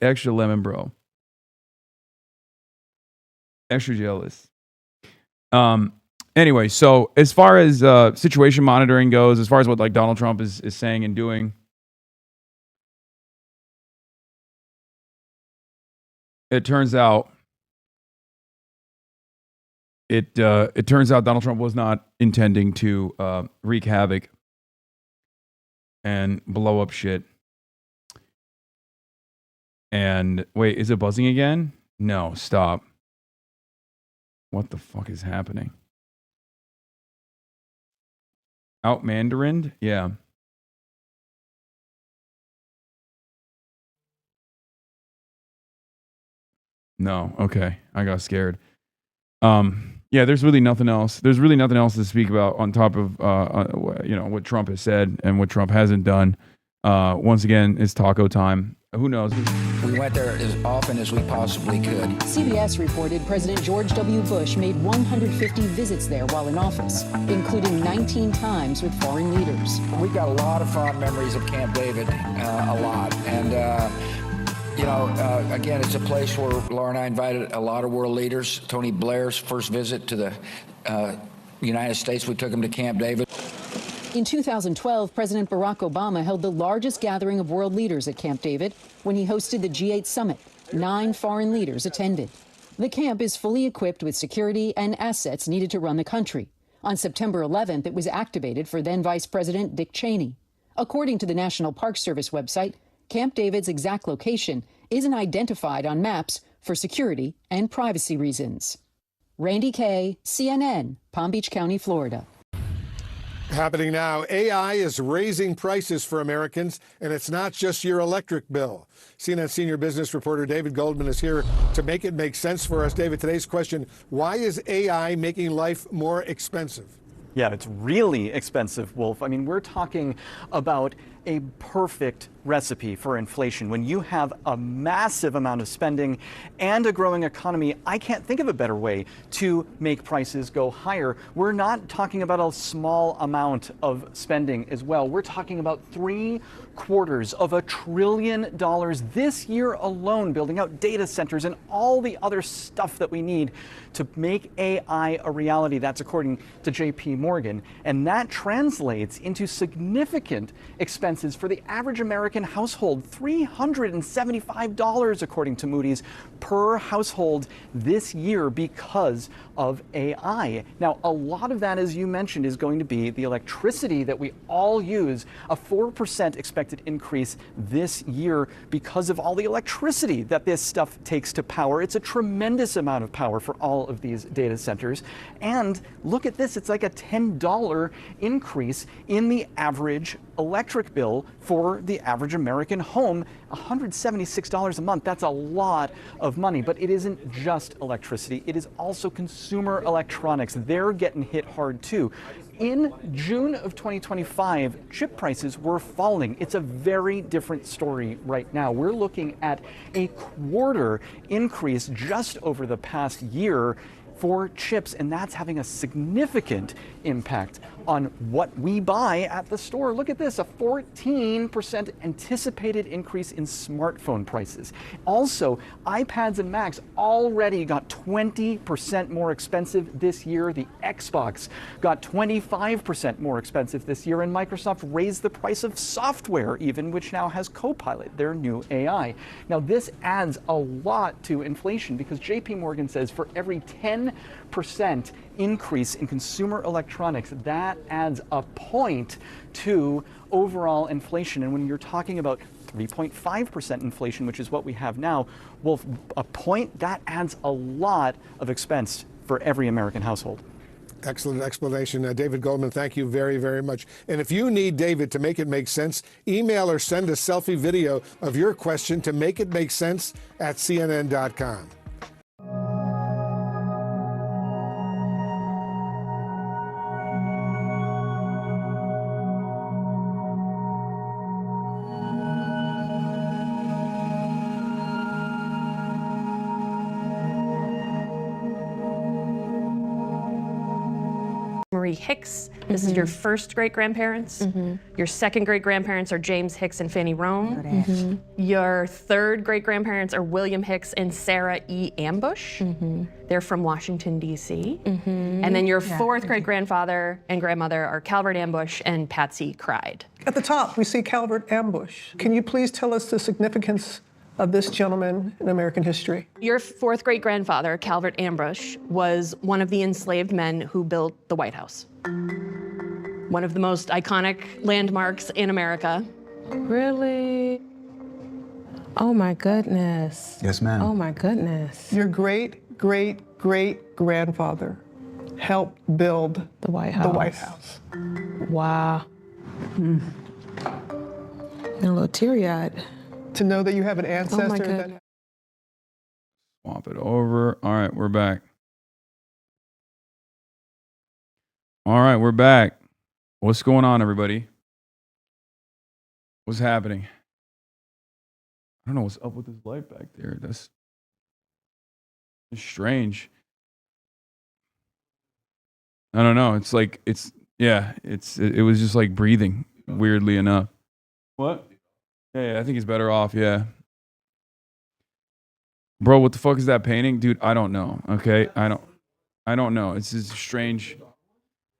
extra lemon, bro. Extra jealous. Anyway, so as far as situation monitoring goes, as far as what like Donald Trump is saying and doing, it turns out Donald Trump was not intending to wreak havoc and blow up shit. And wait, is it buzzing again? No, stop. What the fuck is happening? Out Mandarined? Yeah. No. Okay. I got scared. Yeah, there's really nothing else. There's really nothing else to speak about on top of what Trump has said and what Trump hasn't done. Once again, it's taco time. Who knows? We went there as often as we possibly could. CBS reported President George W. Bush made 150 visits there while in office, including 19 times with foreign leaders. We've got a lot of fond memories of Camp David, a lot. And, again, it's a place where Laura and I invited a lot of world leaders. Tony Blair's first visit to the United States, we took him to Camp David. In 2012, President Barack Obama held the largest gathering of world leaders at Camp David when he hosted the G8 summit. 9 foreign leaders attended. The camp is fully equipped with security and assets needed to run the country. On September 11th, it was activated for then Vice President Dick Cheney. According to the National Park Service website, Camp David's exact location isn't identified on maps for security and privacy reasons. Randy Kay, CNN, Palm Beach County, Florida. Happening now, AI is raising prices for Americans, and it's not just your electric bill. CNN senior business reporter David Goldman is here to make it make sense for us. David, today's question, why is AI making life more expensive? Yeah, it's really expensive, Wolf. I mean, we're talking about a perfect recipe for inflation. When you have a massive amount of spending and a growing economy, I can't think of a better way to make prices go higher. We're not talking about a small amount of spending as well. We're talking about $750 billion this year alone, building out data centers and all the other stuff that we need to make AI a reality. That's according to JP Morgan. And that translates into significant expenses for the average American household, $375 according to Moody's per household this year because of AI. Now, a lot of that, as you mentioned, is going to be the electricity that we all use, a 4% expected increase this year because of all the electricity that this stuff takes to power. It's a tremendous amount of power for all of these data centers. And look at this, it's like a $10 increase in the average electric bill for the average American home, $176 a month. That's a lot of money, but it isn't just electricity. It is also consumer electronics. They're getting hit hard too. In June of 2025, chip prices were falling. It's a very different story right now. We're looking at a quarter increase just over the past year for chips, and that's having a significant impact on what we buy at the store. Look at this, a 14% anticipated increase in smartphone prices. Also, iPads and Macs already got 20% more expensive this year. The Xbox got 25% more expensive this year, and Microsoft raised the price of software even, which now has Copilot, their new AI. Now, this adds a lot to inflation because JP Morgan says for every 10% increase in consumer electronics, that adds a point to overall inflation. And when you're talking about 3.5% inflation, which is what we have now, well, a point, that adds a lot of expense for every American household. Excellent explanation. David Goldman, thank you very, very much. And if you need David to make it make sense, email or send a selfie video of your question to makeitmakesense@cnn.com. Henry Hicks. This is your first great-grandparents. Your second great-grandparents are James Hicks and Fanny Rome. Your third great-grandparents are William Hicks and Sarah E. Ambush. They're from Washington, D.C. And then your fourth great-grandfather and grandmother are Calvert Ambush and Patsy Cried. At the top, we see Calvert Ambush. Can you please tell us the significance of this gentleman in American history? Your fourth great-grandfather, Calvert Ambush, was one of the enslaved men who built the White House. One of the most iconic landmarks in America. Really? Oh my goodness. Yes, ma'am. Oh my goodness. Your great-great-great-grandfather helped build The White House. the White House. Wow. I'm a little teary-eyed. To know that you have an ancestor that goodness. Swap it over. All right, we're back. All right, we're back. What's going on, everybody? What's happening? I don't know what's up with this light back there. That's strange. I don't know. It's like it was just like breathing, weirdly enough. What? Yeah, I think he's better off, yeah. Bro, what the fuck is that painting? Dude, I don't know. Okay? I don't know. It's just strange.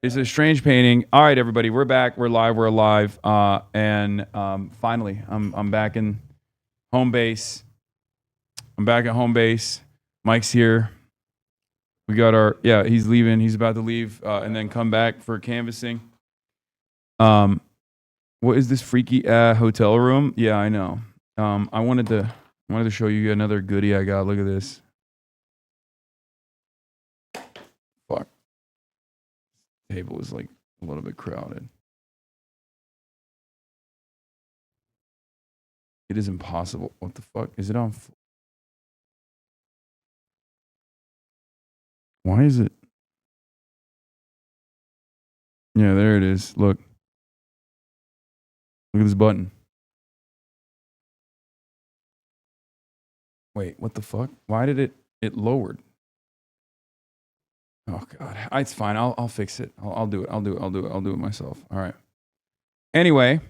It's a strange painting. All right, everybody, we're back. We're live. We're alive. And finally, I'm back in home base. I'm back at home base. Mike's here. We got he's leaving. He's about to leave and then come back for canvassing. What is this freaky hotel room? Yeah, I know. I wanted to show you another goodie I got. Look at this. Fuck. Table is like a little bit crowded. It is impossible. What the fuck? Is it on? Why is it? Yeah, there it is. Look. Look at this button. Wait, what the fuck? Why did it lowered? Oh god, it's fine. I'll fix it. I'll do it. I'll do it myself. All right. Anyway,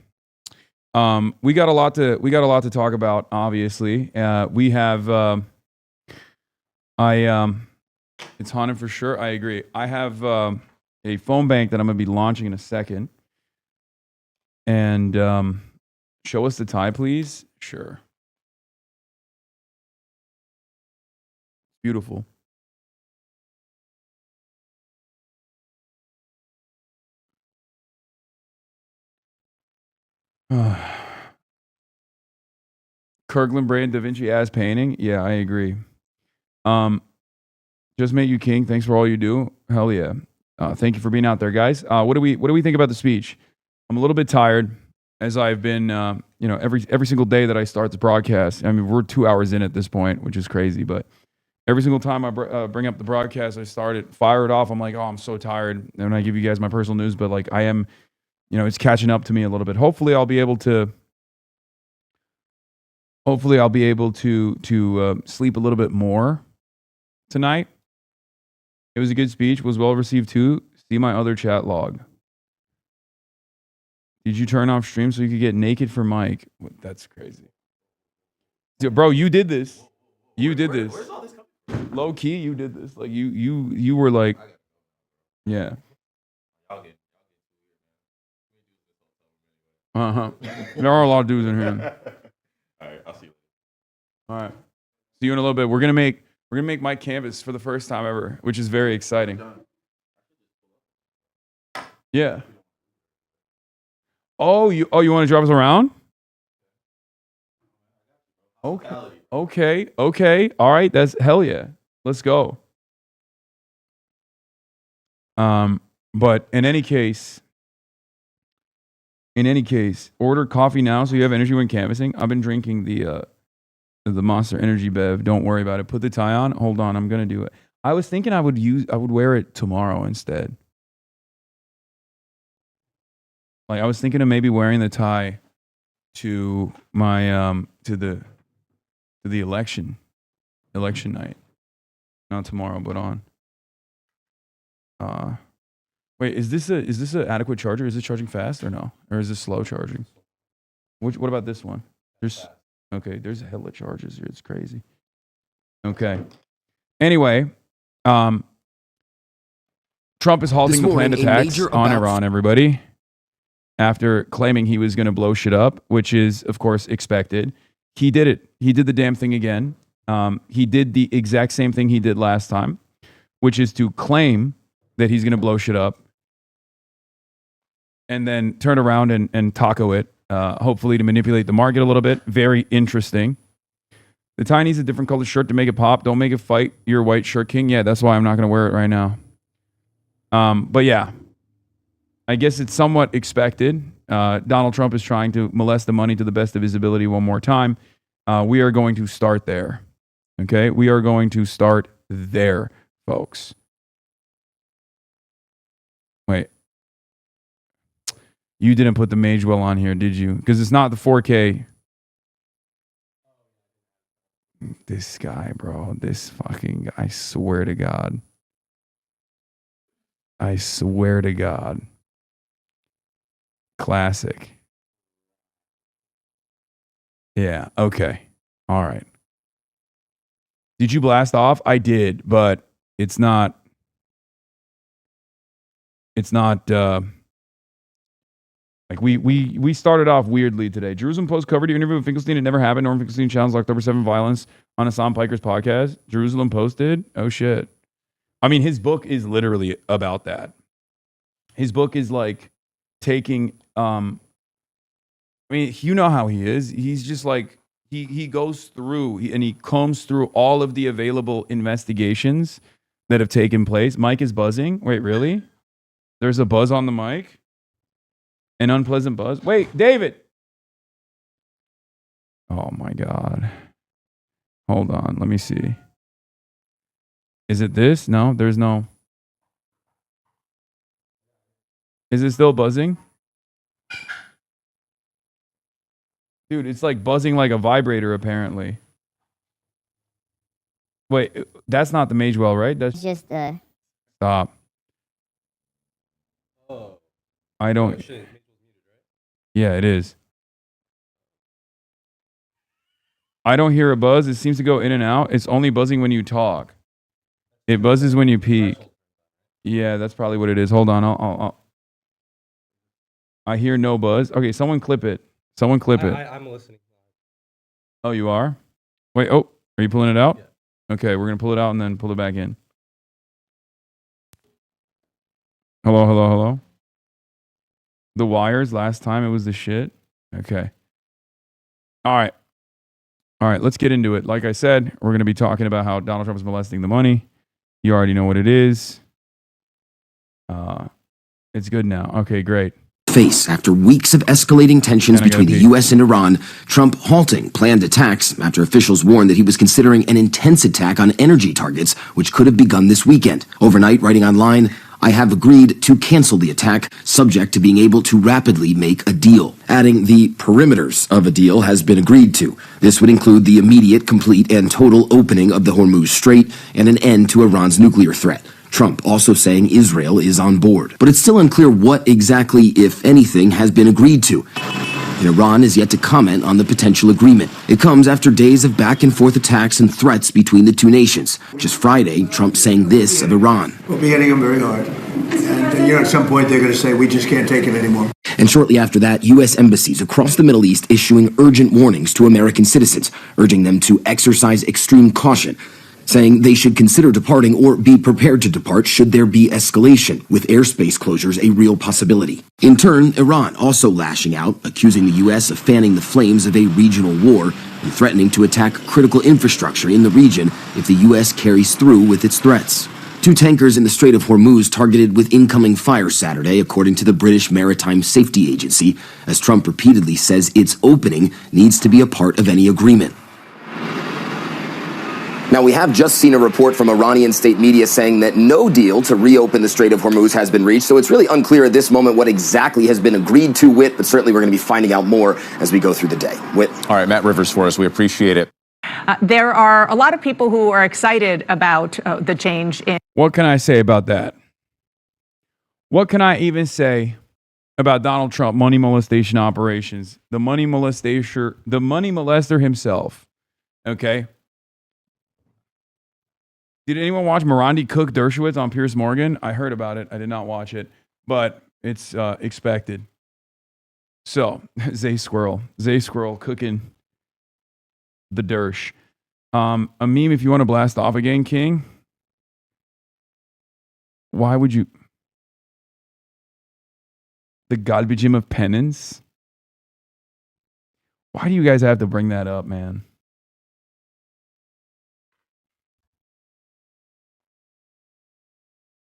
we got a lot to talk about. Obviously, we have. It's haunted for sure. I agree. I have a phone bank that I'm gonna be launching in a second. And show us the tie, please. Sure. Beautiful. Kirkland Brand Da Vinci ass painting. Yeah, I agree. Just Made You King. Thanks for all you do. Hell yeah. Thank you for being out there, guys. What do we think about the speech? I'm a little bit tired, as I've been, every single day that I start the broadcast. I mean, we're 2 hours in at this point, which is crazy. But every single time I bring up the broadcast, I fire it off. I'm like, oh, I'm so tired. And I give you guys my personal news, but like I am, it's catching up to me a little bit. Hopefully, I'll be able to sleep a little bit more tonight. It was a good speech. Was well received too. See my other chat log. Did you turn off stream so you could get naked for Mike? That's crazy. Dude, bro, you did this. You did this. Where's all this coming? Low key, you did this. Like you were like, yeah. There are a lot of dudes in here. All right, I'll see you. All right. See you in a little bit. We're gonna make Mike canvas for the first time ever, which is very exciting. Yeah. Oh, you want to drive us around? Okay. All right, that's hell yeah. Let's go. But in any case, order coffee now so you have energy when canvassing. I've been drinking the Monster Energy Bev. Don't worry about it. Put the tie on. Hold on, I'm gonna do it. I was thinking I would wear it tomorrow instead. Like I was thinking of maybe wearing the tie to my to the election night. Not tomorrow, but on Wait, is this an adequate charger? Is it charging fast or no? Or is this slow charging? What about this one? There's hella charges here. It's crazy. Okay. Anyway, Trump is halting the planned attacks on Iran, everybody, after claiming he was going to blow shit up, which is, of course, expected. He did it. He did the damn thing again. He did the exact same thing he did last time, which is to claim that he's going to blow shit up and then turn around and taco it, hopefully to manipulate the market a little bit. Very interesting. The tie needs a different color shirt to make it pop. Don't make it fight your white shirt king. Yeah, that's why I'm not going to wear it right now. But yeah, I guess it's somewhat expected. Donald Trump is trying to molest the money to the best of his ability one more time. We are going to start there. Okay? We are going to start there, folks. Wait. You didn't put the Magewell on here, did you? Because it's not the 4K. This guy, bro. This fucking guy. I swear to God. I swear to God. Classic. Yeah, okay. All right. Did you blast off? I did, but it's not like we started off weirdly today. Jerusalem Post covered your interview with Finkelstein. It never happened. Norman Finkelstein challenged October 7 violence on Hassan Piker's podcast. Jerusalem Post did? Oh shit. I mean, his book is literally about that. His book is like taking I mean, you know how he is. He's just like he goes through and he combs through all of the available investigations that have taken place. Mike is buzzing. Wait, really? There's a buzz on the mic? An unpleasant buzz? Wait, David. Oh my God. Hold on. Let me see. Is it this? No, there's no. Is it still buzzing? Dude, it's like buzzing like a vibrator, apparently. Wait, that's not the Magewell, right? That's just Stop. Oh. I don't. Oh, shit. Yeah, it is. I don't hear a buzz. It seems to go in and out. It's only buzzing when you talk. It buzzes when you peak. Yeah, that's probably what it is. Hold on. I hear no buzz. Okay, someone clip it. Someone clip it. I'm listening. Oh, you are? Wait, oh, are you pulling it out? Yeah. Okay, we're going to pull it out and then pull it back in. Hello. The wires, last time it was the shit. Okay. All right, let's get into it. Like I said, we're going to be talking about how Donald Trump is molesting the money. You already know what it is. It's good now. Okay, great. Face after weeks of escalating tensions between the U.S. and Iran, Trump halting planned attacks after officials warned that he was considering an intense attack on energy targets, which could have begun this weekend. Overnight, writing online, I have agreed to cancel the attack, subject to being able to rapidly make a deal. Adding the perimeters of a deal has been agreed to. This would include the immediate, complete, and total opening of the Hormuz Strait and an end to Iran's nuclear threat. Trump also saying Israel is on board. But it's still unclear what exactly, if anything, has been agreed to. And Iran is yet to comment on the potential agreement. It comes after days of back-and-forth attacks and threats between the two nations. Just Friday, Trump saying this of Iran. We'll be hitting them very hard. And, at some point they're going to say, we just can't take it anymore. And shortly after that, U.S. embassies across the Middle East issuing urgent warnings to American citizens, urging them to exercise extreme caution, saying they should consider departing or be prepared to depart should there be escalation, with airspace closures a real possibility. In turn, Iran also lashing out, accusing the U.S. of fanning the flames of a regional war and threatening to attack critical infrastructure in the region if the U.S. carries through with its threats. 2 tankers in the Strait of Hormuz targeted with incoming fire Saturday, according to the British Maritime Safety Agency, as Trump repeatedly says its opening needs to be a part of any agreement. Now, we have just seen a report from Iranian state media saying that no deal to reopen the Strait of Hormuz has been reached, so it's really unclear at this moment what exactly has been agreed to, Whit, but certainly we're going to be finding out more as we go through the day. Whit. All right, Matt Rivers for us. We appreciate it. There are a lot of people who are excited about the change in. What can I say about that? What can I even say about Donald Trump money molestation operations? The money molester himself. Okay. Did anyone watch Morandi cook Dershowitz on Piers Morgan? I heard about it. I did not watch it, but it's expected. So, Zay Squirrel cooking the Dersh. A meme, if you want to blast off again, King. Why would you? The Galbijim of penance? Why do you guys have to bring that up, man?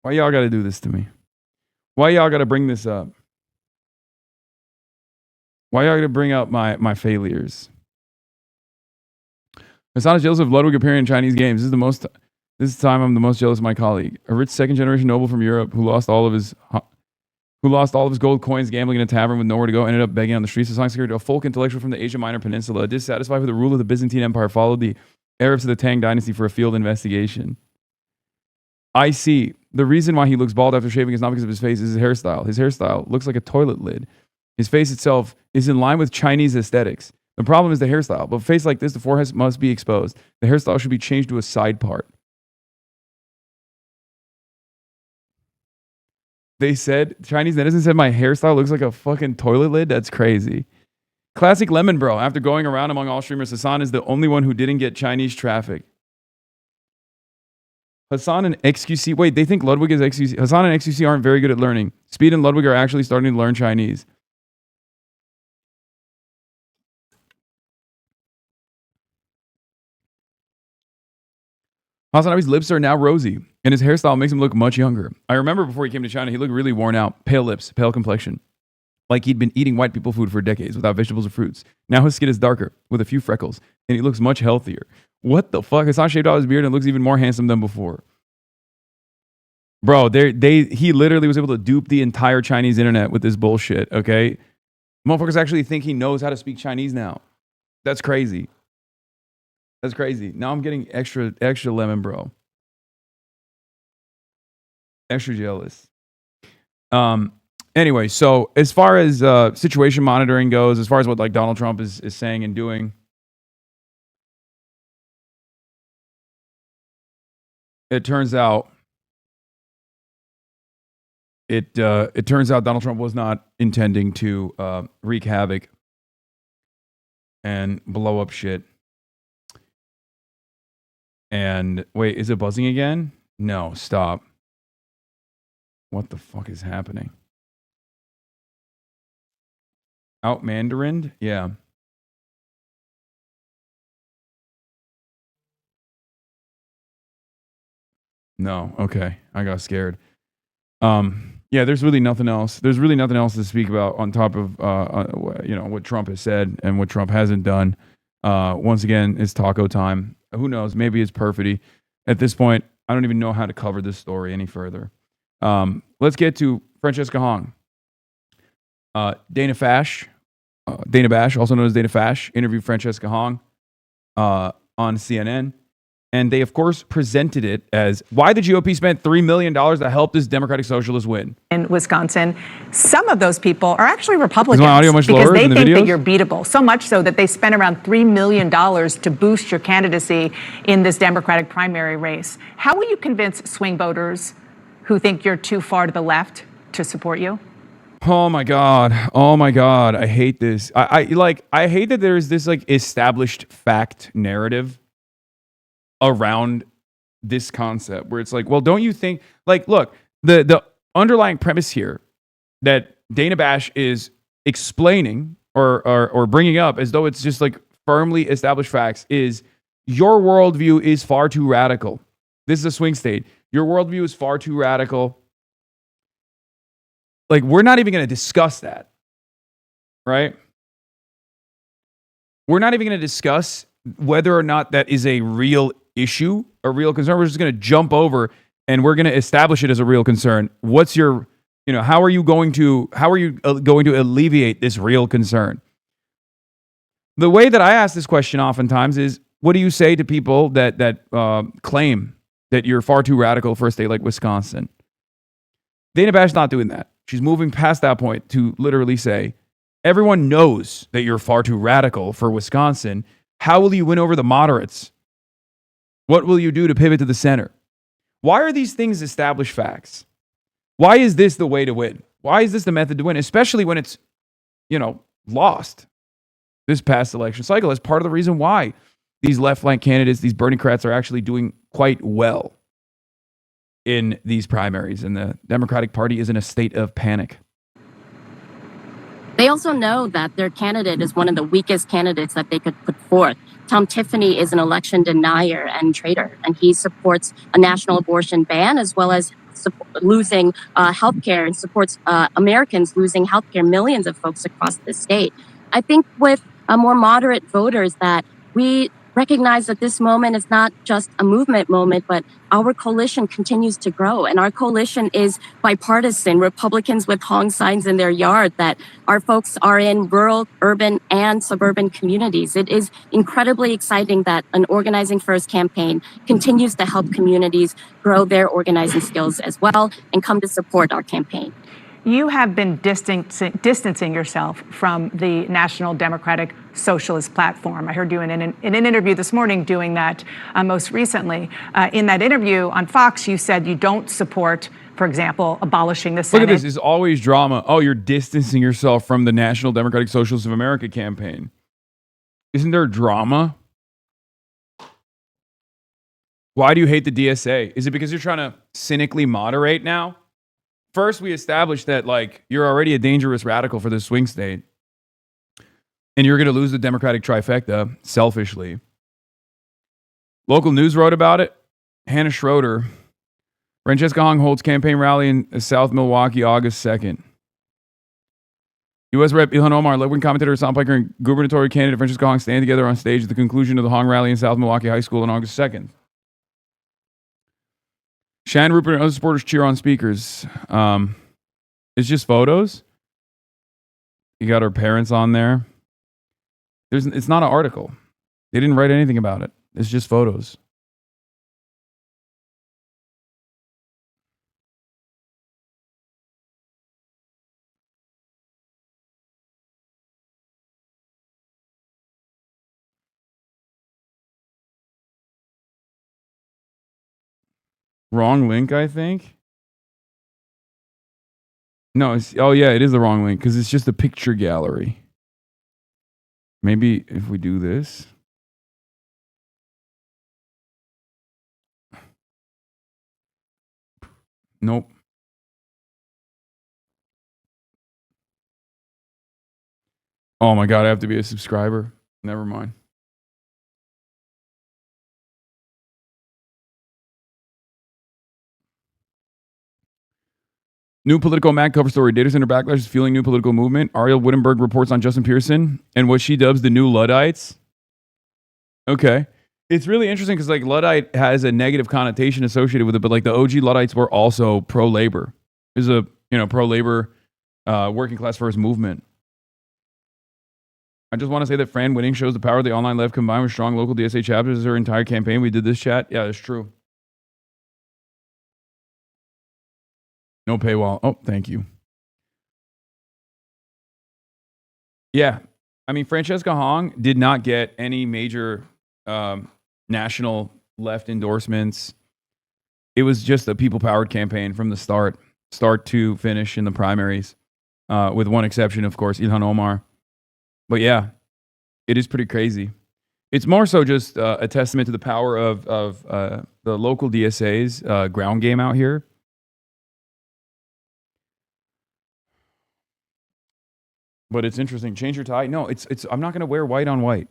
Why y'all got to do this to me? Why y'all got to bring this up? Why y'all got to bring up my failures? Hasan is jealous of Ludwig appearing in Chinese games. This is the time I'm the most jealous of my colleague, a rich second-generation noble from Europe who lost all of his gold coins gambling in a tavern with nowhere to go, ended up begging on the streets. Hasan secured a folk intellectual from the Asia Minor Peninsula, dissatisfied with the rule of the Byzantine Empire, followed the Arabs of the Tang Dynasty for a field investigation. I see. The reason why he looks bald after shaving is not because of his face, it's his hairstyle. His hairstyle looks like a toilet lid. His face itself is in line with Chinese aesthetics. The problem is the hairstyle. But a face like this, the forehead must be exposed. The hairstyle should be changed to a side part. They said, Chinese netizens said my hairstyle looks like a fucking toilet lid? That's crazy. Classic Lemon Bro. After going around among all streamers, Hasan is the only one who didn't get Chinese traffic. Hasan and XQC. Wait, they think Ludwig is XQC. Hasan and XQC aren't very good at learning. Speed and Ludwig are actually starting to learn Chinese. HasanAbi's lips are now rosy, and his hairstyle makes him look much younger. I remember before he came to China, he looked really worn out. Pale lips, pale complexion. Like he'd been eating white people food for decades without vegetables or fruits. Now his skin is darker, with a few freckles, and he looks much healthier. What the fuck? Hasan shaved out his beard and looks even more handsome than before. Bro, he literally was able to dupe the entire Chinese internet with this bullshit, okay? Motherfuckers actually think he knows how to speak Chinese now. That's crazy. That's crazy. Now I'm getting extra lemon, bro. Extra jealous. Anyway, so as far as situation monitoring goes, as far as what like Donald Trump is saying and doing, it turns out Donald Trump was not intending to wreak havoc and blow up shit. And wait, is it buzzing again? No, stop. What the fuck is happening? Out Mandarin? Yeah. No, okay. I got scared. Yeah, there's really nothing else. There's really nothing else to speak about on top of what Trump has said and what Trump hasn't done. Once again, it's taco time. Who knows? Maybe it's perfidy. At this point, I don't even know how to cover this story any further. Let's get to Francesca Hong. Dana Bash, also known as Dana Fash, interviewed Francesca Hong on CNN. And they, of course, presented it as why the GOP spent $3 million to help this Democratic Socialist win. In Wisconsin, some of those people are actually Republicans Is my audio much because lower they than the think that videos? you're beatable. So much so that they spent around $3 million to boost your candidacy in this Democratic primary race. How will you convince swing voters who think you're too far to the left to support you? Oh my God. I hate this. I hate that there's this like established fact narrative around this concept where it's like, well, don't you think, like, look, the underlying premise here that Dana Bash is explaining or bringing up as though it's just like firmly established facts is your worldview is far too radical. This is a swing state. Your worldview is far too radical. Like, we're not even going to discuss that, right? We're not even going to discuss whether or not that is a real issue, a real concern. We're just going to jump over and we're going to establish it as a real concern. What's your, how are you going to alleviate this real concern? The way that I ask this question oftentimes is, what do you say to people that claim that you're far too radical for a state like Wisconsin? Dana Bash's not doing that. She's moving past that point to literally say, everyone knows that you're far too radical for Wisconsin. How will you win over the moderates? What will you do to pivot to the center? Why are these things established facts? Why is this the way to win? Why is this the method to win? Especially when it's, lost this past election cycle. As part of the reason why these left flank candidates, these Bernie Crats, are actually doing quite well in these primaries. And the Democratic Party is in a state of panic. They also know that their candidate is one of the weakest candidates that they could put forth. Tom Tiffany is an election denier and traitor, and he supports a national abortion ban as well as losing health care and supports Americans losing health care, millions of folks across the state. I think with more moderate voters that we recognize that this moment is not just a movement moment, but our coalition continues to grow. And our coalition is bipartisan, Republicans with Hong signs in their yard, that our folks are in rural, urban, and suburban communities. It is incredibly exciting that an Organizing First campaign continues to help communities grow their organizing skills as well and come to support our campaign. You have been distancing yourself from the National Democratic Socialist Platform. I heard you in an interview this morning doing that most recently. In that interview on Fox, you said you don't support, for example, abolishing the Senate. Look at this. It's always drama. Oh, you're distancing yourself from the National Democratic Socialists of America campaign. Isn't there drama? Why do you hate the DSA? Is it because you're trying to cynically moderate now? First, we established that, you're already a dangerous radical for this swing state. And you're going to lose the Democratic trifecta, selfishly. Local news wrote about it. Hannah Schroeder. Francesca Hong holds campaign rally in South Milwaukee, August 2nd. U.S. Rep. Ilhan Omar, left-wing commentator, soundbiker, and gubernatorial candidate Francesca Hong stand together on stage at the conclusion of the Hong rally in South Milwaukee High School on August 2nd. Shannon Rupert and other supporters cheer on speakers. It's just photos. You got her parents on there. It's not an article. They didn't write anything about it. It's just photos. Wrong link, I think. No, it is the wrong link because it's just a picture gallery. Maybe if we do this. Nope. Oh my God, I have to be a subscriber. Never mind. New Politico Mag cover story. Data center backlash is fueling new political movement. Ariel Wittenberg reports on Justin Pearson and what she dubs the new Luddites. Okay. It's really interesting because Luddite has a negative connotation associated with it, but the OG Luddites were also pro-labor. It was a pro-labor working class first movement. I just want to say that Fran winning shows the power of the online left combined with strong local DSA chapters as her entire campaign. We did this chat. Yeah, it's true. No paywall. Oh, thank you. Yeah. I mean, Francesca Hong did not get any major national left endorsements. It was just a people-powered campaign from the start to finish in the primaries, with one exception, of course, Ilhan Omar. But yeah, it is pretty crazy. It's more so just a testament to the power of the local DSA's ground game out here. But it's interesting. Change your tie. No, it's. I'm not going to wear white on white.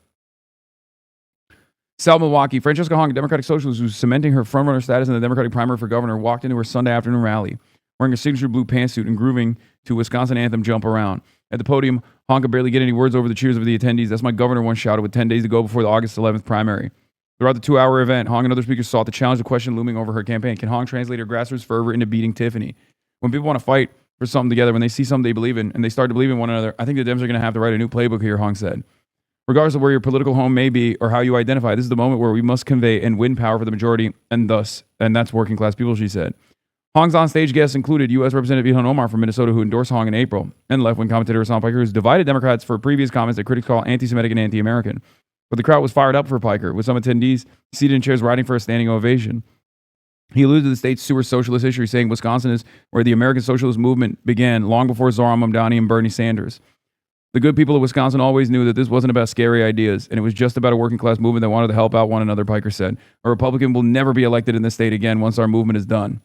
South Milwaukee, Francesca Hong, a Democratic Socialist who's cementing her frontrunner status in the Democratic primary for governor, walked into her Sunday afternoon rally wearing a signature blue pantsuit and grooving to Wisconsin anthem Jump Around. At the podium, Hong could barely get any words over the cheers of the attendees. That's my governor once shouted with 10 days to go before the August 11th primary. Throughout the 2-hour event, Hong and other speakers sought to challenge the question looming over her campaign. Can Hong translate her grassroots fervor into beating Tiffany? When people want to fight for something together, when they see something they believe in, and they start to believe in one another, I think the Dems are going to have to write a new playbook here, Hong said. Regardless of where your political home may be or how you identify, this is the moment where we must convey and win power for the majority, and that's working class people, she said. Hong's on-stage guests included U.S. Representative Ilhan Omar from Minnesota, who endorsed Hong in April, and left-wing commentator Hassan Piker, who's divided Democrats for previous comments that critics call anti-Semitic and anti-American. But the crowd was fired up for Piker, with some attendees seated in chairs riding for a standing ovation. He alluded to the state's sewer socialist history, saying Wisconsin is where the American socialist movement began, long before Zohar Mamdani and Bernie Sanders. The good people of Wisconsin always knew that this wasn't about scary ideas, and it was just about a working-class movement that wanted to help out one another, Piker said. A Republican will never be elected in this state again once our movement is done.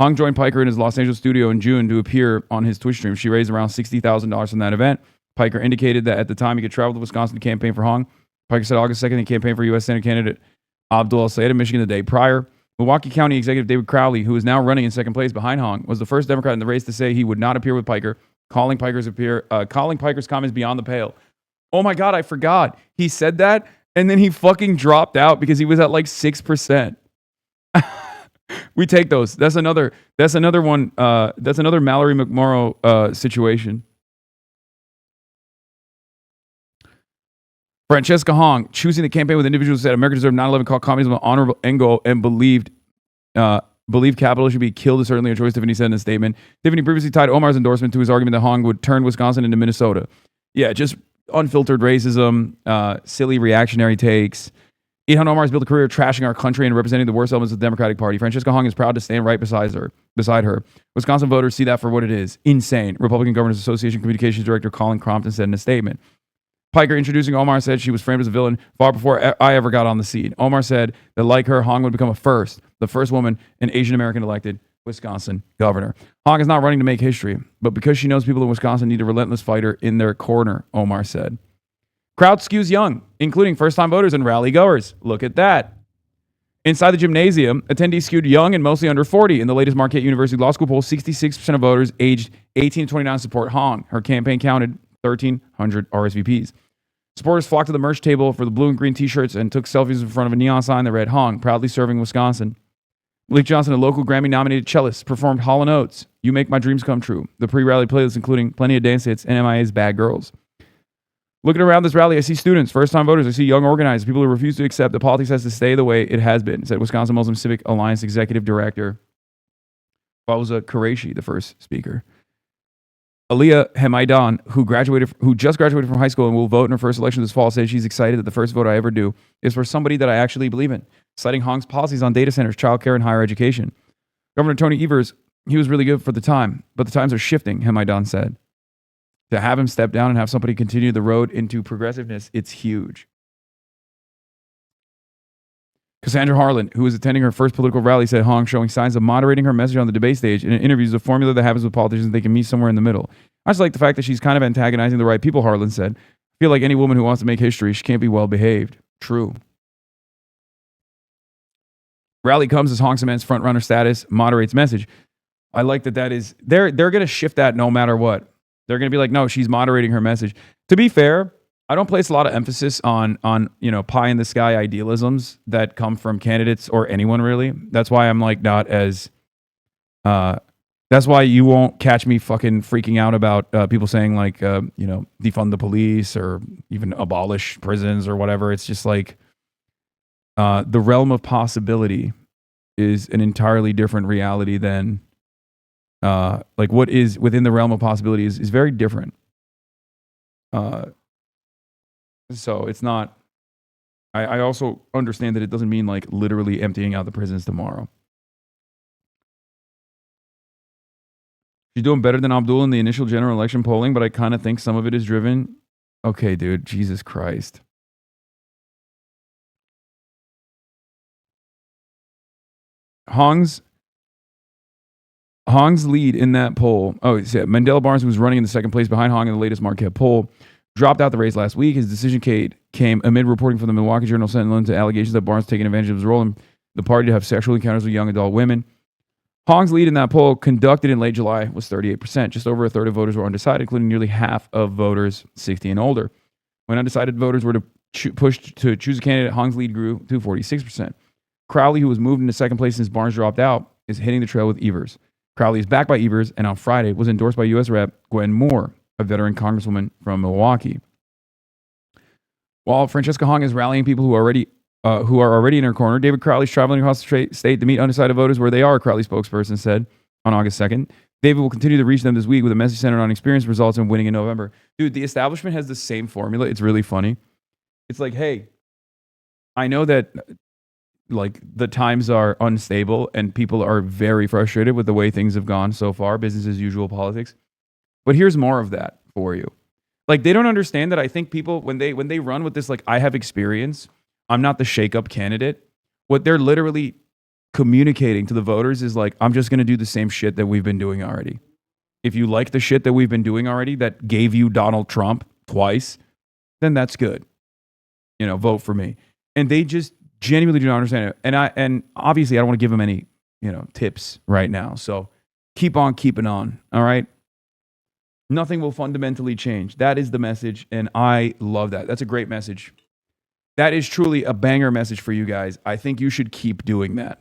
Hong joined Piker in his Los Angeles studio in June to appear on his Twitch stream. She raised around $60,000 from that event. Piker indicated that at the time he could travel to Wisconsin to campaign for Hong. Piker said August 2nd he campaigned for U.S. Senate candidate Abdul El-Sayed in Michigan the day prior. Milwaukee County Executive David Crowley, who is now running in second place behind Hong, was the first Democrat in the race to say he would not appear with Piker, calling Piker's comments beyond the pale. Oh my God, I forgot. He said that, and then he fucking dropped out because he was at like 6%. We take those. That's another one. That's another Mallory McMorrow situation. Francesca Hong, choosing to campaign with individuals who said America deserved 9/11, called communism an honorable end goal, and believed capital should be killed is certainly a choice, Tiffany said in a statement. Tiffany previously tied Omar's endorsement to his argument that Hong would turn Wisconsin into Minnesota. Yeah, just unfiltered racism, silly reactionary takes. Ilhan Omar has built a career trashing our country and representing the worst elements of the Democratic Party. Francesca Hong is proud to stand right beside her. Wisconsin voters see that for what it is. Insane. Republican Governors Association Communications Director Colin Crompton said in a statement. Piker, introducing Omar, said she was framed as a villain far before I ever got on the scene. Omar said that, like her, Hong would become the first woman, an Asian American elected Wisconsin governor. Hong is not running to make history, but because she knows people in Wisconsin need a relentless fighter in their corner, Omar said. Crowd skews young, including first-time voters and rally goers. Look at that. Inside the gymnasium, attendees skewed young and mostly under 40. In the latest Marquette University Law School poll, 66% of voters aged 18 to 29 support Hong. Her campaign counted 1,300 RSVPs. Supporters flocked to the merch table for the blue and green t-shirts and took selfies in front of a neon sign that read Hong, proudly serving Wisconsin. Malik Johnson, a local Grammy-nominated cellist, performed Hall & Oates, You Make My Dreams Come True, the pre-rally playlist including plenty of dance hits and MIA's Bad Girls. Looking around this rally, I see students, first-time voters, I see young organizers, people who refuse to accept that politics has to stay the way it has been, said Wisconsin Muslim Civic Alliance Executive Director Fauza Qureshi, the first speaker. Aliyah Hemaidan, who just graduated from high school and will vote in her first election this fall, said she's excited that the first vote I ever do is for somebody that I actually believe in, citing Hong's policies on data centers, childcare, and higher education. Governor Tony Evers, he was really good for the time, but the times are shifting, Hemaidan said. To have him step down and have somebody continue the road into progressiveness, it's huge. Cassandra Harlan, who was attending her first political rally, said Hong showing signs of moderating her message on the debate stage. In an interview, is a formula that happens with politicians. They can meet somewhere in the middle. I just like the fact that she's kind of antagonizing the right people, Harlan said. I feel like any woman who wants to make history, she can't be well behaved. True. Rally comes as Hong cements frontrunner status, moderates message. I like that is, they're going to shift that no matter what. They're going to be like, no, she's moderating her message. To be fair, I don't place a lot of emphasis on pie in the sky idealisms that come from candidates or anyone really. That's why I'm like not as. That's why you won't catch me fucking freaking out about people saying like defund the police or even abolish prisons or whatever. It's just like the realm of possibility is an entirely different reality than like what is within the realm of possibility is very different. So it's not, I also understand that it doesn't mean like literally emptying out the prisons tomorrow. She's doing better than Abdul in the initial general election polling, but I kind of think some of it is driven. Okay, dude, Jesus Christ. Hong's lead in that poll. Oh, yeah, Mandela Barnes, who was running in the second place behind Hong in the latest Marquette poll, dropped out the race last week. His decision came amid reporting from the Milwaukee Journal Sentinel into allegations that Barnes taking advantage of his role in the party to have sexual encounters with young adult women. Hong's lead in that poll, conducted in late July, was 38%. Just over a third of voters were undecided, including nearly half of voters 60 and older. When undecided voters were pushed to choose a candidate, Hong's lead grew to 46%. Crowley, who was moved into second place since Barnes dropped out, is hitting the trail with Evers. Crowley is backed by Evers, and on Friday was endorsed by U.S. Rep. Gwen Moore, a veteran congresswoman from Milwaukee. While Francesca Hong is rallying people who are already in her corner, David Crowley's traveling across the state to meet undecided voters where they are, Crowley spokesperson said. on August 2nd. David will continue to reach them this week with a message centered on experience results and winning in November. Dude, the establishment has the same formula. It's really funny. It's like, hey, I know that like the times are unstable and people are very frustrated with the way things have gone so far, business as usual politics. But here's more of that for you. Like, they don't understand that I think people, when they run with this, like, I have experience, I'm not the shake-up candidate, what they're literally communicating to the voters is like, I'm just going to do the same shit that we've been doing already. If you like the shit that we've been doing already that gave you Donald Trump twice, then that's good. You know, vote for me. And they just genuinely do not understand it. And obviously I don't want to give them any, tips right now. So keep on keeping on. All right. Nothing will fundamentally change. That is the message. And I love that. That's a great message. That is truly a banger message for you guys. I think you should keep doing that.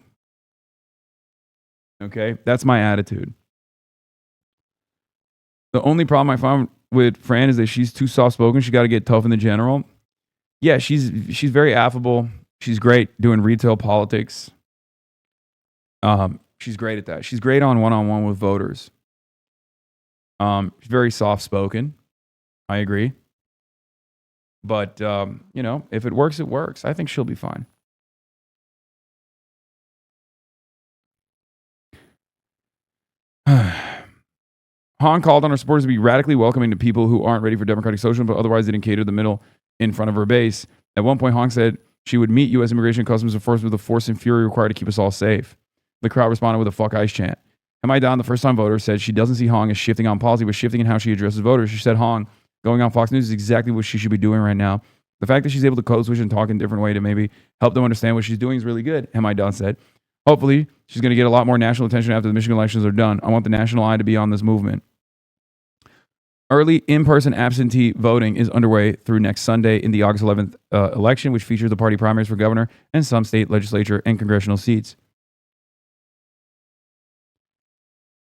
Okay. That's my attitude. The only problem I found with Fran is that she's too soft-spoken. She got to get tough in the general. Yeah, she's very affable. She's great doing retail politics. She's great at that. She's great on one-on-one with voters. She's very soft-spoken. I agree. But, if it works, it works. I think she'll be fine. Han called on her supporters to be radically welcoming to people who aren't ready for democratic socialism, but otherwise didn't cater to the middle in front of her base. At one point, Han said she would meet U.S. Immigration and Customs Enforcement with the force and fury required to keep us all safe. The crowd responded with a "fuck ICE" chant. Am Don, the first-time voter, said she doesn't see Hong as shifting on policy, but shifting in how she addresses voters. She said Hong going on Fox News is exactly what she should be doing right now. The fact that she's able to code switch and talk in a different way to maybe help them understand what she's doing is really good, Don said. Hopefully, she's going to get a lot more national attention after the Michigan elections are done. I want the national eye to be on this movement. Early in-person absentee voting is underway through next Sunday in the August 11th election, which features the party primaries for governor and some state legislature and congressional seats.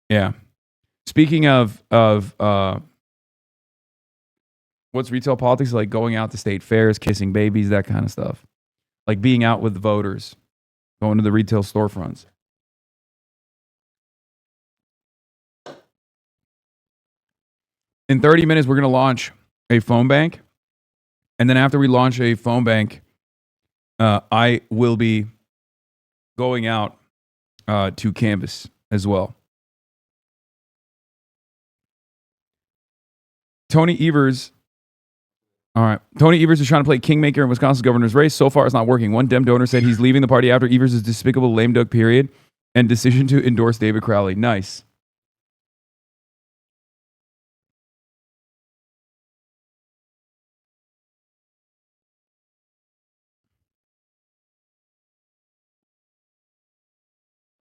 Yeah. Speaking of what's retail politics like, going out to state fairs, kissing babies, that kind of stuff. Like being out with the voters, going to the retail storefronts. In 30 minutes, we're going to launch a phone bank. And then after we launch a phone bank, I will be going out to Canvas as well. Tony Evers. All right. Tony Evers is trying to play kingmaker in Wisconsin's governor's race. So far, it's not working. One Dem donor said he's leaving the party after Evers' despicable lame duck period and decision to endorse David Crowley. Nice.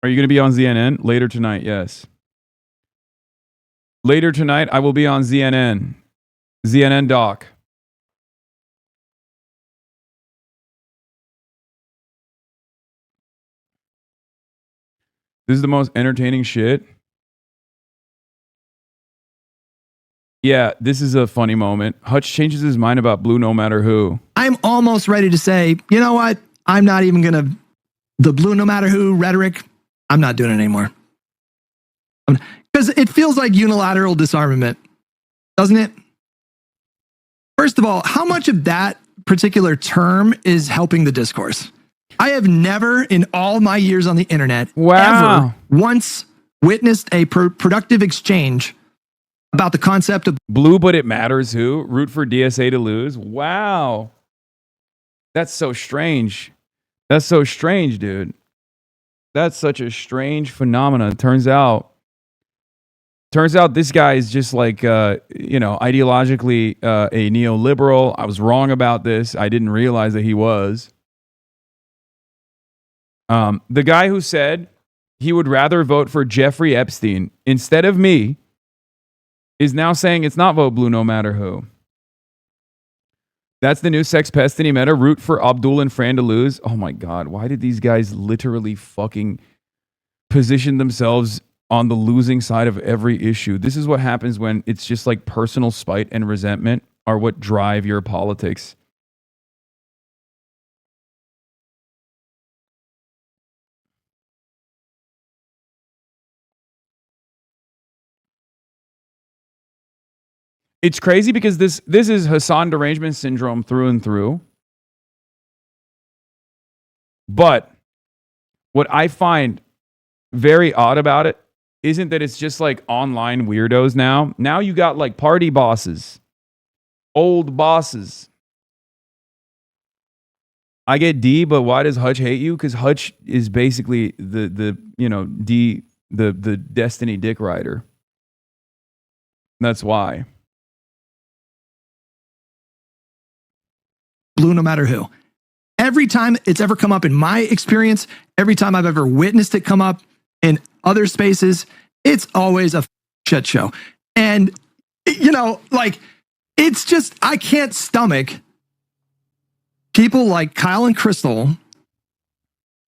Are you going to be on CNN? Later tonight, yes. Later tonight, I will be on CNN. CNN Doc. This is the most entertaining shit. Yeah, this is a funny moment. Hutch changes his mind about blue no matter who. I'm almost ready to say, you know what? I'm not even going to, the blue no matter who rhetoric, I'm not doing it anymore. Because it feels like unilateral disarmament, doesn't it? First of all, how much of that particular term is helping the discourse? I have never in all my years on the internet ever once witnessed a productive exchange about the concept of blue, but it matters who? Root for DSA to lose? Wow. That's so strange. That's so strange, dude. That's such a strange phenomenon. Turns out this guy is just like, ideologically a neoliberal. I was wrong about this. I didn't realize that he was. The guy who said he would rather vote for Jeffrey Epstein instead of me is now saying it's not vote blue no matter who. That's the new sex pest and he met a root for Abdul and Fran to lose. Oh my God. Why did these guys literally fucking position themselves on the losing side of every issue? This is what happens when it's just like personal spite and resentment are what drive your politics. It's crazy because this is Hassan derangement syndrome through and through. But what I find very odd about it isn't that it's just like online weirdos now. Now you got like party bosses, old bosses. I get D, but why does Hutch hate you? Because Hutch is basically the Destiny Dick Rider. That's why. Blue no matter who. Every time it's ever come up in my experience, every time I've ever witnessed it come up in other spaces, it's always a shit show. And, it's just, I can't stomach people like Kyle and Crystal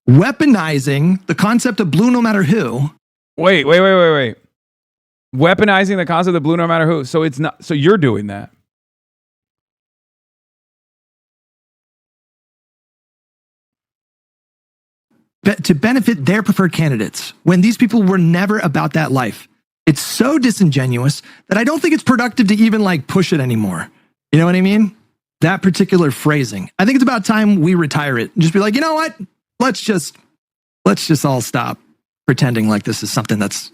weaponizing the concept of blue no matter who. Wait. Weaponizing the concept of blue no matter who. So it's not, so you're doing that. To benefit their preferred candidates when these people were never about that life. It's so disingenuous that I don't think it's productive to even push it anymore. You know what I mean? That particular phrasing. I think it's about time we retire it and just be like, you know what? Let's just all stop pretending like this is something that's,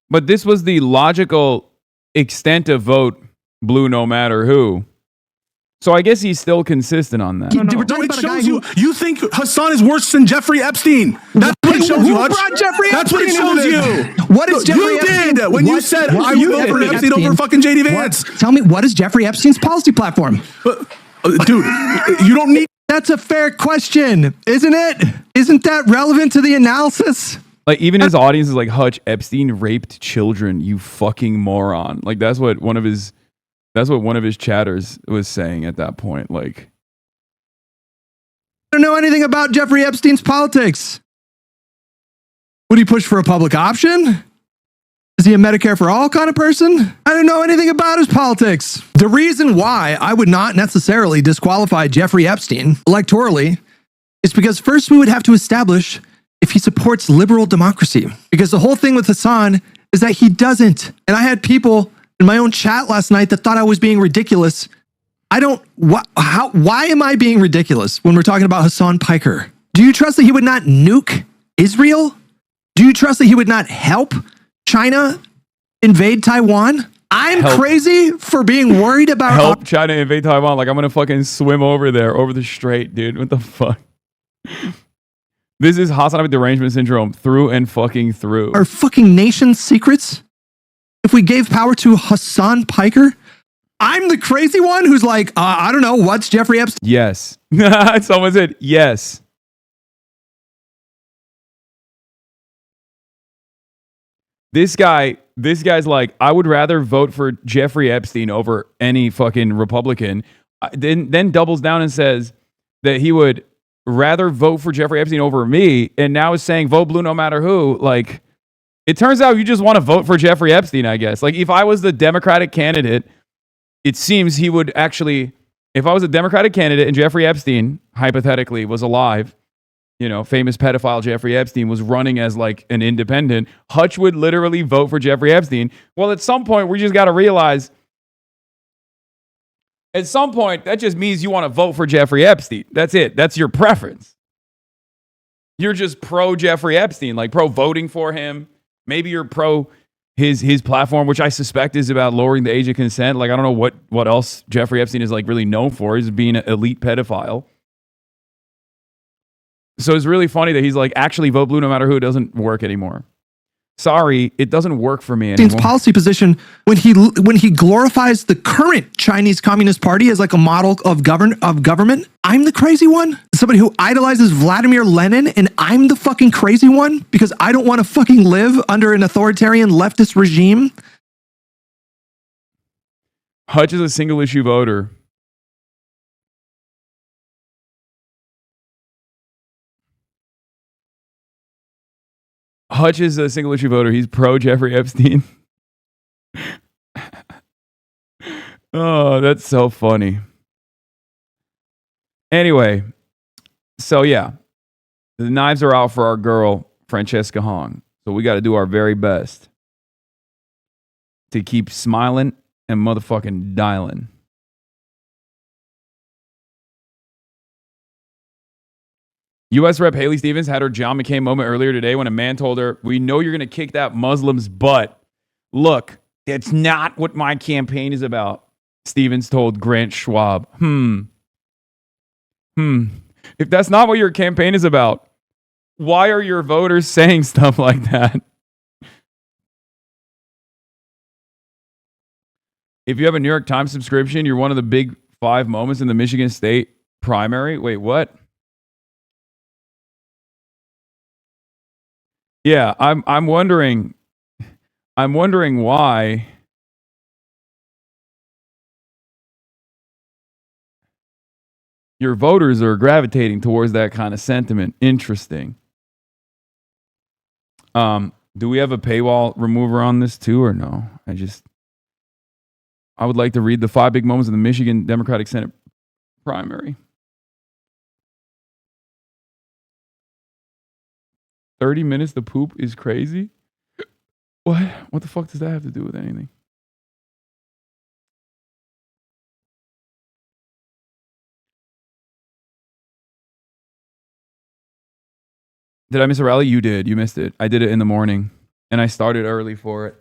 But this was the logical extent of vote blue no matter who. So I guess he's still consistent on that. No, It shows you think Hassan is worse than Jeffrey Epstein. That's what it shows you, Hutch. That's what it shows you. What is Jeffrey Epstein? You did when you said I would vote for Epstein over fucking JD Vance. Tell me, what is Jeffrey Epstein's policy platform? Dude, you don't need... That's a fair question, isn't it? Isn't that relevant to the analysis? Even his audience is like, Hutch, Epstein raped children, you fucking moron. That's what one of his chatters was saying at that point. I don't know anything about Jeffrey Epstein's politics. Would he push for a public option? Is he a Medicare for all kind of person? I don't know anything about his politics. The reason why I would not necessarily disqualify Jeffrey Epstein electorally is because first we would have to establish if he supports liberal democracy. Because the whole thing with Hassan is that he doesn't. And I had people in my own chat last night that thought I was being ridiculous. Why am I being ridiculous when we're talking about Hassan Piker? Do you trust that he would not nuke Israel? Do you trust that he would not help China invade Taiwan? I'm crazy for being worried about... Help China invade Taiwan. I'm going to fucking swim over there, over the strait, dude. What the fuck? This is HasanAbi derangement syndrome through and fucking through. Our fucking nation's secrets? If we gave power to Hassan Piker, I'm the crazy one who's like, I don't know, what's Jeffrey Epstein? Yes. Someone said yes. This guy's like, I would rather vote for Jeffrey Epstein over any fucking Republican. Then doubles down and says that he would rather vote for Jeffrey Epstein over me, and now is saying vote blue no matter who. It turns out you just want to vote for Jeffrey Epstein, I guess. If I was the Democratic candidate, it seems he would actually, if I was a Democratic candidate and Jeffrey Epstein, hypothetically, was alive, famous pedophile Jeffrey Epstein was running as an independent, Hutch would literally vote for Jeffrey Epstein. Well, at some point, we just got to realize, at some point, that just means you want to vote for Jeffrey Epstein. That's it. That's your preference. You're just pro Jeffrey Epstein, pro voting for him. Maybe you're pro his platform, which I suspect is about lowering the age of consent. I don't know what else Jeffrey Epstein is really known for, is being an elite pedophile. So it's really funny that he's actually vote blue no matter who. It doesn't work anymore. Sorry, it doesn't work for me anymore. Policy position when he glorifies the current Chinese Communist Party as a model of government. I'm the crazy one. Somebody who idolizes Vladimir Lenin, and I'm the fucking crazy one because I don't want to fucking live under an authoritarian leftist regime. Hutch is a single issue voter. Hutch is a single issue voter. He's pro Jeffrey Epstein. Oh, that's so funny. Anyway, so yeah, the knives are out for our girl, Francesca Hong. So we got to do our very best to keep smiling and motherfucking dialing. U.S. Rep. Haley Stevens had her John McCain moment earlier today when a man told her, "We know you're going to kick that Muslim's butt. Look, it's not what my campaign is about," Stevens told Grant Schwab. If that's not what your campaign is about, why are your voters saying stuff like that? If you have a New York Times subscription, you're one of the big 5 moments in the Michigan State primary. Wait, what? Yeah, I'm wondering why your voters are gravitating towards that kind of sentiment. Interesting. Do we have a paywall remover on this too or no? I would like to read the 5 big moments of the Michigan Democratic Senate primary. 30 minutes to poop is crazy? What? What the fuck does that have to do with anything? Did I miss a rally? You did. You missed it. I did it in the morning, and I started early for it.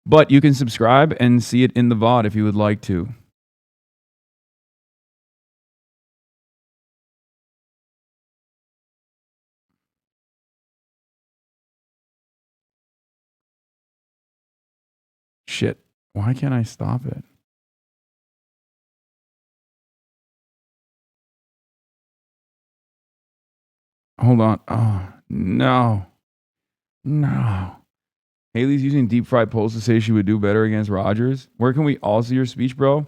But you can subscribe and see it in the VOD if you would like to. Shit. Why can't I stop it? Hold on. Oh, no. No. Haley's using deep fried polls to say she would do better against Rogers. Where can we all see your speech, bro?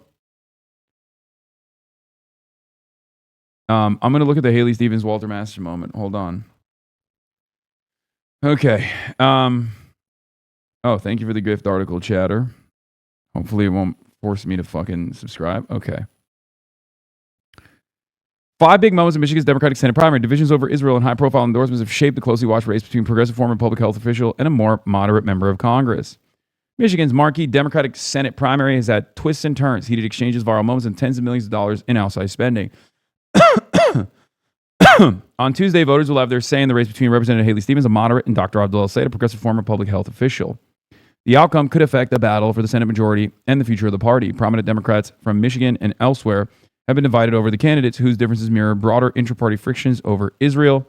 I'm going to look at the Haley Stevens Walter Master moment. Hold on. Okay. Oh, thank you for the gift article, chatter. Hopefully it won't force me to fucking subscribe. Okay. 5 big moments in Michigan's Democratic Senate primary. Divisions over Israel and high-profile endorsements have shaped the closely watched race between progressive former public health official and a more moderate member of Congress. Michigan's marquee Democratic Senate primary has had twists and turns, heated exchanges, viral moments, and tens of millions of dollars in outsized spending. On Tuesday, voters will have their say in the race between Representative Haley Stevens, a moderate, and Dr. Abdul El-Sayed, a progressive former public health official. The outcome could affect the battle for the Senate majority and the future of the party. Prominent Democrats from Michigan and elsewhere have been divided over the candidates whose differences mirror broader intra-party frictions over Israel,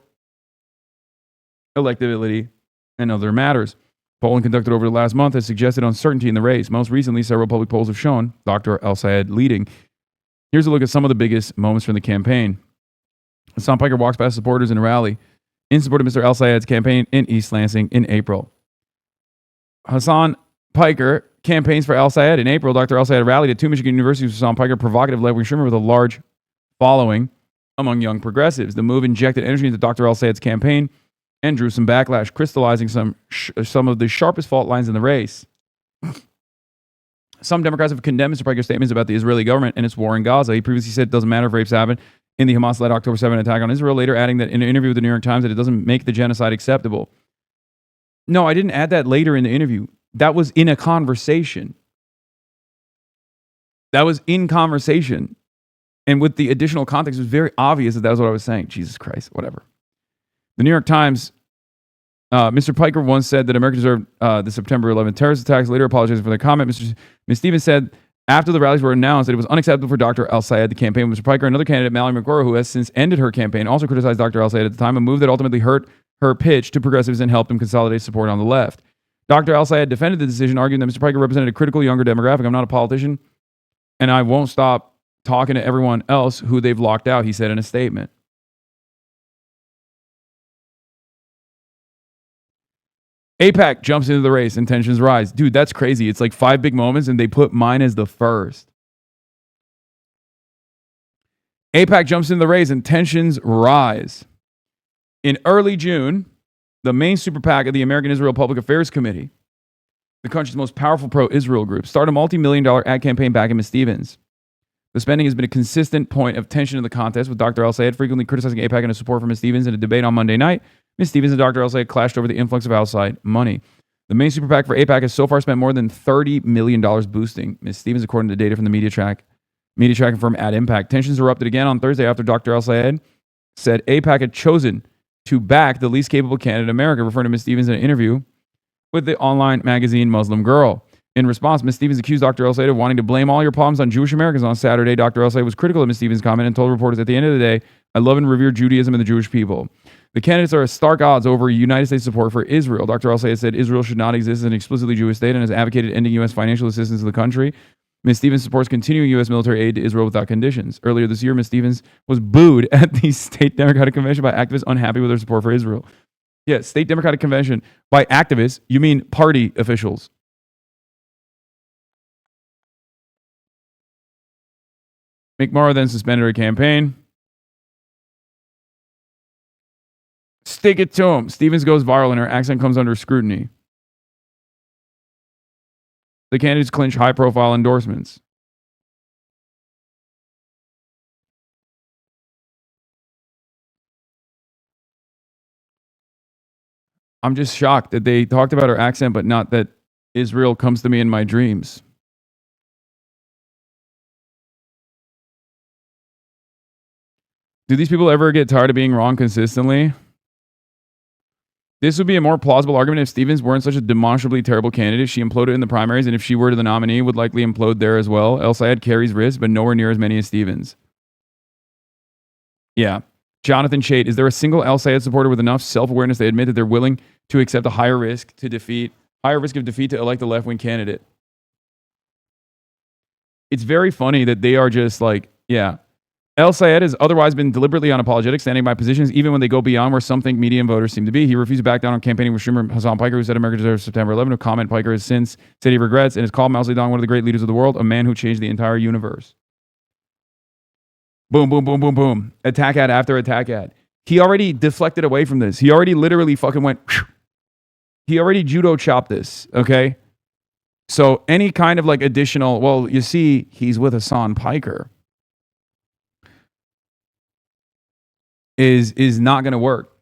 electability, and other matters. Polling conducted over the last month has suggested uncertainty in the race. Most recently, several public polls have shown Dr. El-Sayed leading. Here's a look at some of the biggest moments from the campaign. Hasan Piker walks past supporters in a rally in support of Mr. El-Sayed's campaign in East Lansing in April. Hasan Piker campaigns for El-Sayed. In April, Dr. El-Sayed rallied at 2 Michigan universities with Hasan Piker, provocative left-wing streamer with a large following among young progressives. The move injected energy into Dr. El-Sayed's campaign and drew some backlash, crystallizing some of the sharpest fault lines in the race. Some Democrats have condemned Mr. Piker's statements about the Israeli government and its war in Gaza. He previously said it doesn't matter if rapes happen in the Hamas-led October 7 attack on Israel, later adding that in an interview with the New York Times that it doesn't make the genocide acceptable. No, I didn't add that later in the interview. That was in a conversation. That was in conversation. And with the additional context, it was very obvious that that was what I was saying. Jesus Christ, whatever. The New York Times, Mr. Piker once said that America deserved the September 11th terrorist attacks, later apologizing for their comment. Ms. Stevens said after the rallies were announced that it was unacceptable for Dr. El-Sayed to campaign with Mr. Piker. Another candidate, Mallory McGuire, who has since ended her campaign, also criticized Dr. El-Sayed at the time, a move that ultimately hurt her pitch to progressives and helped him consolidate support on the left. Dr. El-Sayed defended the decision, arguing that Mr. Piker represented a critical younger demographic. I'm not a politician, and I won't stop talking to everyone else who they've locked out, he said in a statement. AIPAC jumps into the race and tensions rise. Dude, that's crazy. It's like 5 big moments, and they put mine as the first. AIPAC jumps into the race and tensions rise. In early June, the main super PAC of the American Israel Public Affairs Committee, the country's most powerful pro-Israel group, started a multi-million-dollar ad campaign backing Ms. Stevens. The spending has been a consistent point of tension in the contest, with Dr. El-Sayed frequently criticizing AIPAC and his support for Ms. Stevens. In a debate on Monday night, Ms. Stevens and Dr. El-Sayed clashed over the influx of outside money. The main super PAC for AIPAC has so far spent more than $30 million boosting Ms. Stevens, according to data from the media tracking firm Ad Impact. Tensions erupted again on Thursday after Dr. El Sayed said AIPAC had chosen to back the least capable candidate in America, referring to Ms. Stevens in an interview with the online magazine Muslim Girl. In response, Ms. Stevens accused Dr. El Sayed of wanting to blame all your problems on Jewish Americans. On Saturday, Dr. El Sayed was critical of Ms. Stevens' comment and told reporters, at the end of the day, I love and revere Judaism and the Jewish people. The candidates are at stark odds over United States support for Israel. Dr. El Sayed said Israel should not exist as an explicitly Jewish state and has advocated ending U.S. financial assistance to the country. Ms. Stevens supports continuing U.S. military aid to Israel without conditions. Earlier this year, Ms. Stevens was booed at the state Democratic convention by activists unhappy with her support for Israel. Yeah, state Democratic convention by activists, you mean party officials. McMurrow then suspended her campaign. Stick it to him. Stevens goes viral and her accent comes under scrutiny. The candidates clinch high-profile endorsements. I'm just shocked that they talked about her accent, but not that Israel comes to me in my dreams. Do these people ever get tired of being wrong consistently? This would be a more plausible argument if Stevens weren't such a demonstrably terrible candidate. She imploded in the primaries, and if she were the nominee, would likely implode there as well. El Sayed carries risks, but nowhere near as many as Stevens. Yeah. Jonathan Chait, is there a single El Sayed supporter with enough self-awareness to admit that they're willing to accept a higher risk of defeat to elect a left-wing candidate? It's very funny that they are just like, yeah. El Sayed has otherwise been deliberately unapologetic, standing by positions even when they go beyond where some think media and voters seem to be. He refused to back down on campaigning with Schumer Hassan Piker, who said America deserves September 11. A comment Piker has since said he regrets and has called Mao Zedong one of the great leaders of the world, a man who changed the entire universe. Boom, boom, boom, boom, boom. Attack ad after attack ad. He already deflected away from this. He already literally fucking went, whew. He already judo chopped this, okay? So any kind of like additional, well, you see, he's with Hassan Piker. Is not going to work.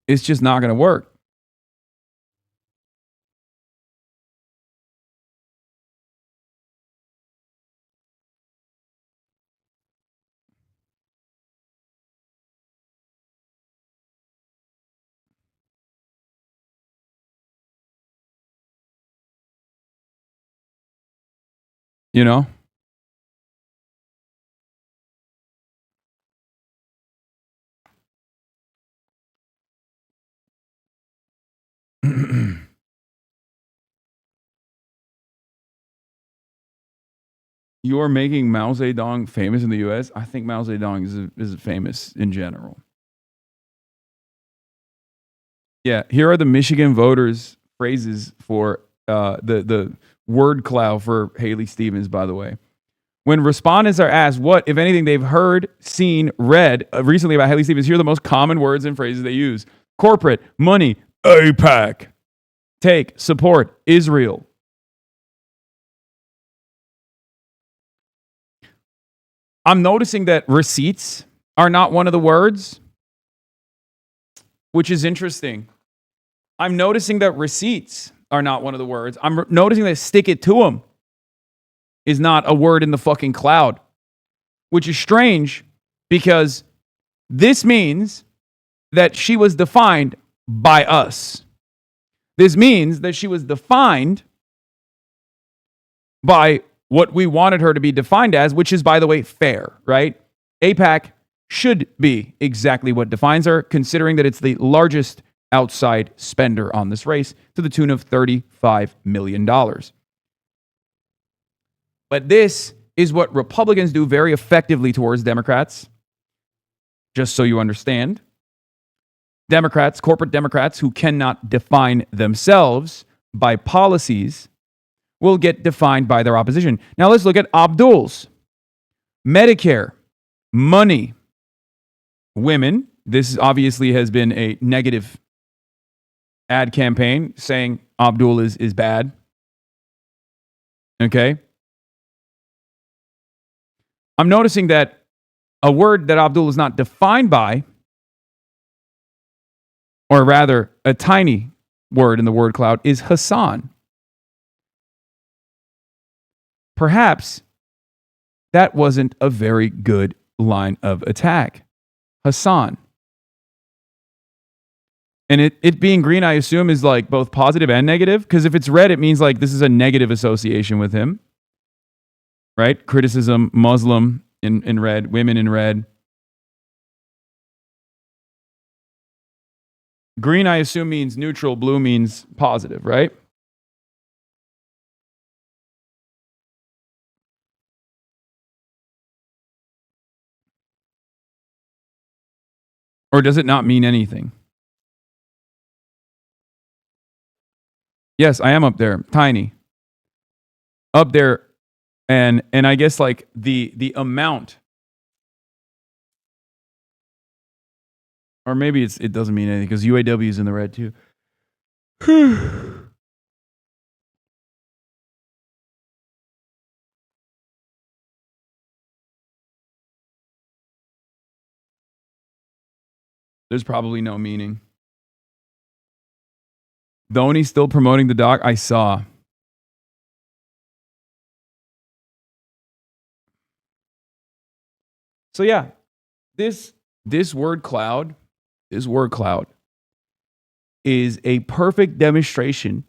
It's just not going to work. You know? You're making Mao Zedong famous in the U.S.? I think Mao Zedong is famous in general. Yeah, here are the Michigan voters' phrases for the word cloud for Haley Stevens, by the way. When respondents are asked what, if anything, they've heard, seen, read recently about Haley Stevens, here are the most common words and phrases they use. Corporate, money, AIPAC. Take, support, Israel. I'm noticing that receipts are not one of the words, which is interesting. I'm noticing that receipts are not one of the words. I'm noticing that stick it to them is not a word in the fucking cloud, which is strange because this means that she was defined by us. This means that she was defined by what we wanted her to be defined as, which is, by the way, fair, right? AIPAC should be exactly what defines her, considering that it's the largest outside spender on this race to the tune of $35 million. But this is what Republicans do very effectively towards Democrats. Just so you understand. Democrats, corporate Democrats who cannot define themselves by policies will get defined by their opposition. Now let's look at Abdul's. Medicare, money, women. This obviously has been a negative ad campaign saying Abdul is bad. Okay. I'm noticing that a word that Abdul is not defined by or rather, a tiny word in the word cloud is Hasan. Perhaps that wasn't a very good line of attack. Hasan. And it being green, I assume, is like both positive and negative. Because if it's red, it means like this is a negative association with him. Right? Criticism, Muslim in red, women in red. Green, I assume, means neutral. Blue means positive, right? Or does it not mean anything? Yes, I am up there, tiny. Up there, and I guess like the amount, or maybe it doesn't mean anything because UAW is in the red too. There's probably no meaning. Dhoni's still promoting the doc. I saw. So yeah, this word cloud is a perfect demonstration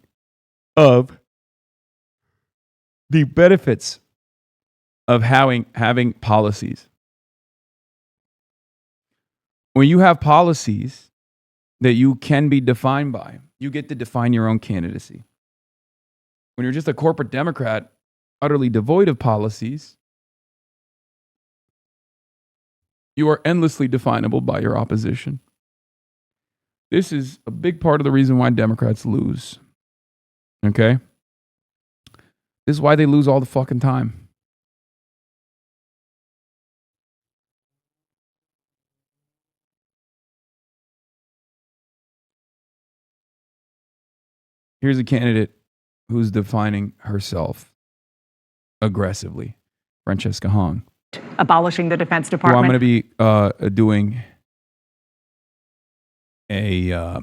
of the benefits of having policies. When you have policies that you can be defined by, you get to define your own candidacy. When you're just a corporate Democrat, utterly devoid of policies, you are endlessly definable by your opposition. This is a big part of the reason why Democrats lose. Okay? This is why they lose all the fucking time. Here's a candidate who's defining herself aggressively. Francesca Hong. Abolishing the Defense Who Department. I'm going to be doing a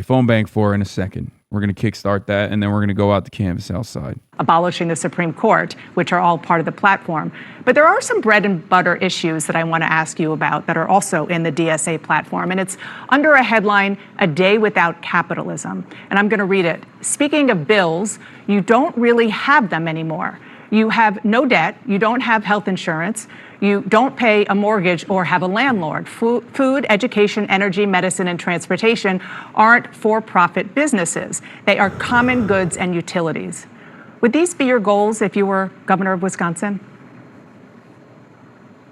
phone bank for in a second. We're going to kickstart that, and then we're going to go out to canvas outside. Abolishing the Supreme Court, which are all part of the platform. But there are some bread and butter issues that I want to ask you about that are also in the DSA platform. And it's under a headline, A Day Without Capitalism. And I'm going to read it. Speaking of bills, you don't really have them anymore. You have no debt. You don't have health insurance. You don't pay a mortgage or have a landlord. Food, education, energy, medicine, and transportation aren't for-profit businesses. They are common goods and utilities. Would these be your goals if you were governor of Wisconsin?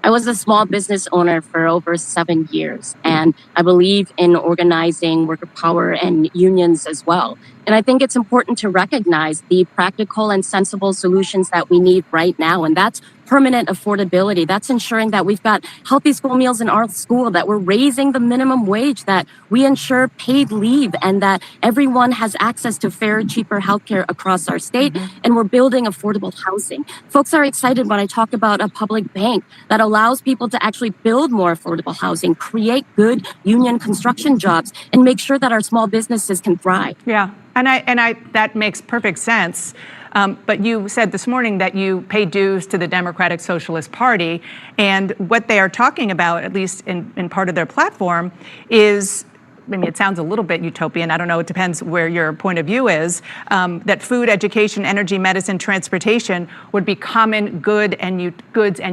I was a small business owner for over 7 years, and I believe in organizing worker power and unions as well. And I think it's important to recognize the practical and sensible solutions that we need right now, and that's permanent affordability. That's ensuring that we've got healthy school meals in our school, that we're raising the minimum wage, that we ensure paid leave, and that everyone has access to fair, cheaper healthcare across our state, and we're building affordable housing. Folks are excited when I talk about a public bank that allows people to actually build more affordable housing, create good union construction jobs, and make sure that our small businesses can thrive. Yeah, and I that makes perfect sense. But you said this morning that you pay dues to the Democratic Socialist Party, and what they are talking about, at least in part of their platform, is, I mean, it sounds a little bit utopian. I don't know. It depends where your point of view is. That food, education, energy, medicine, transportation would be common goods and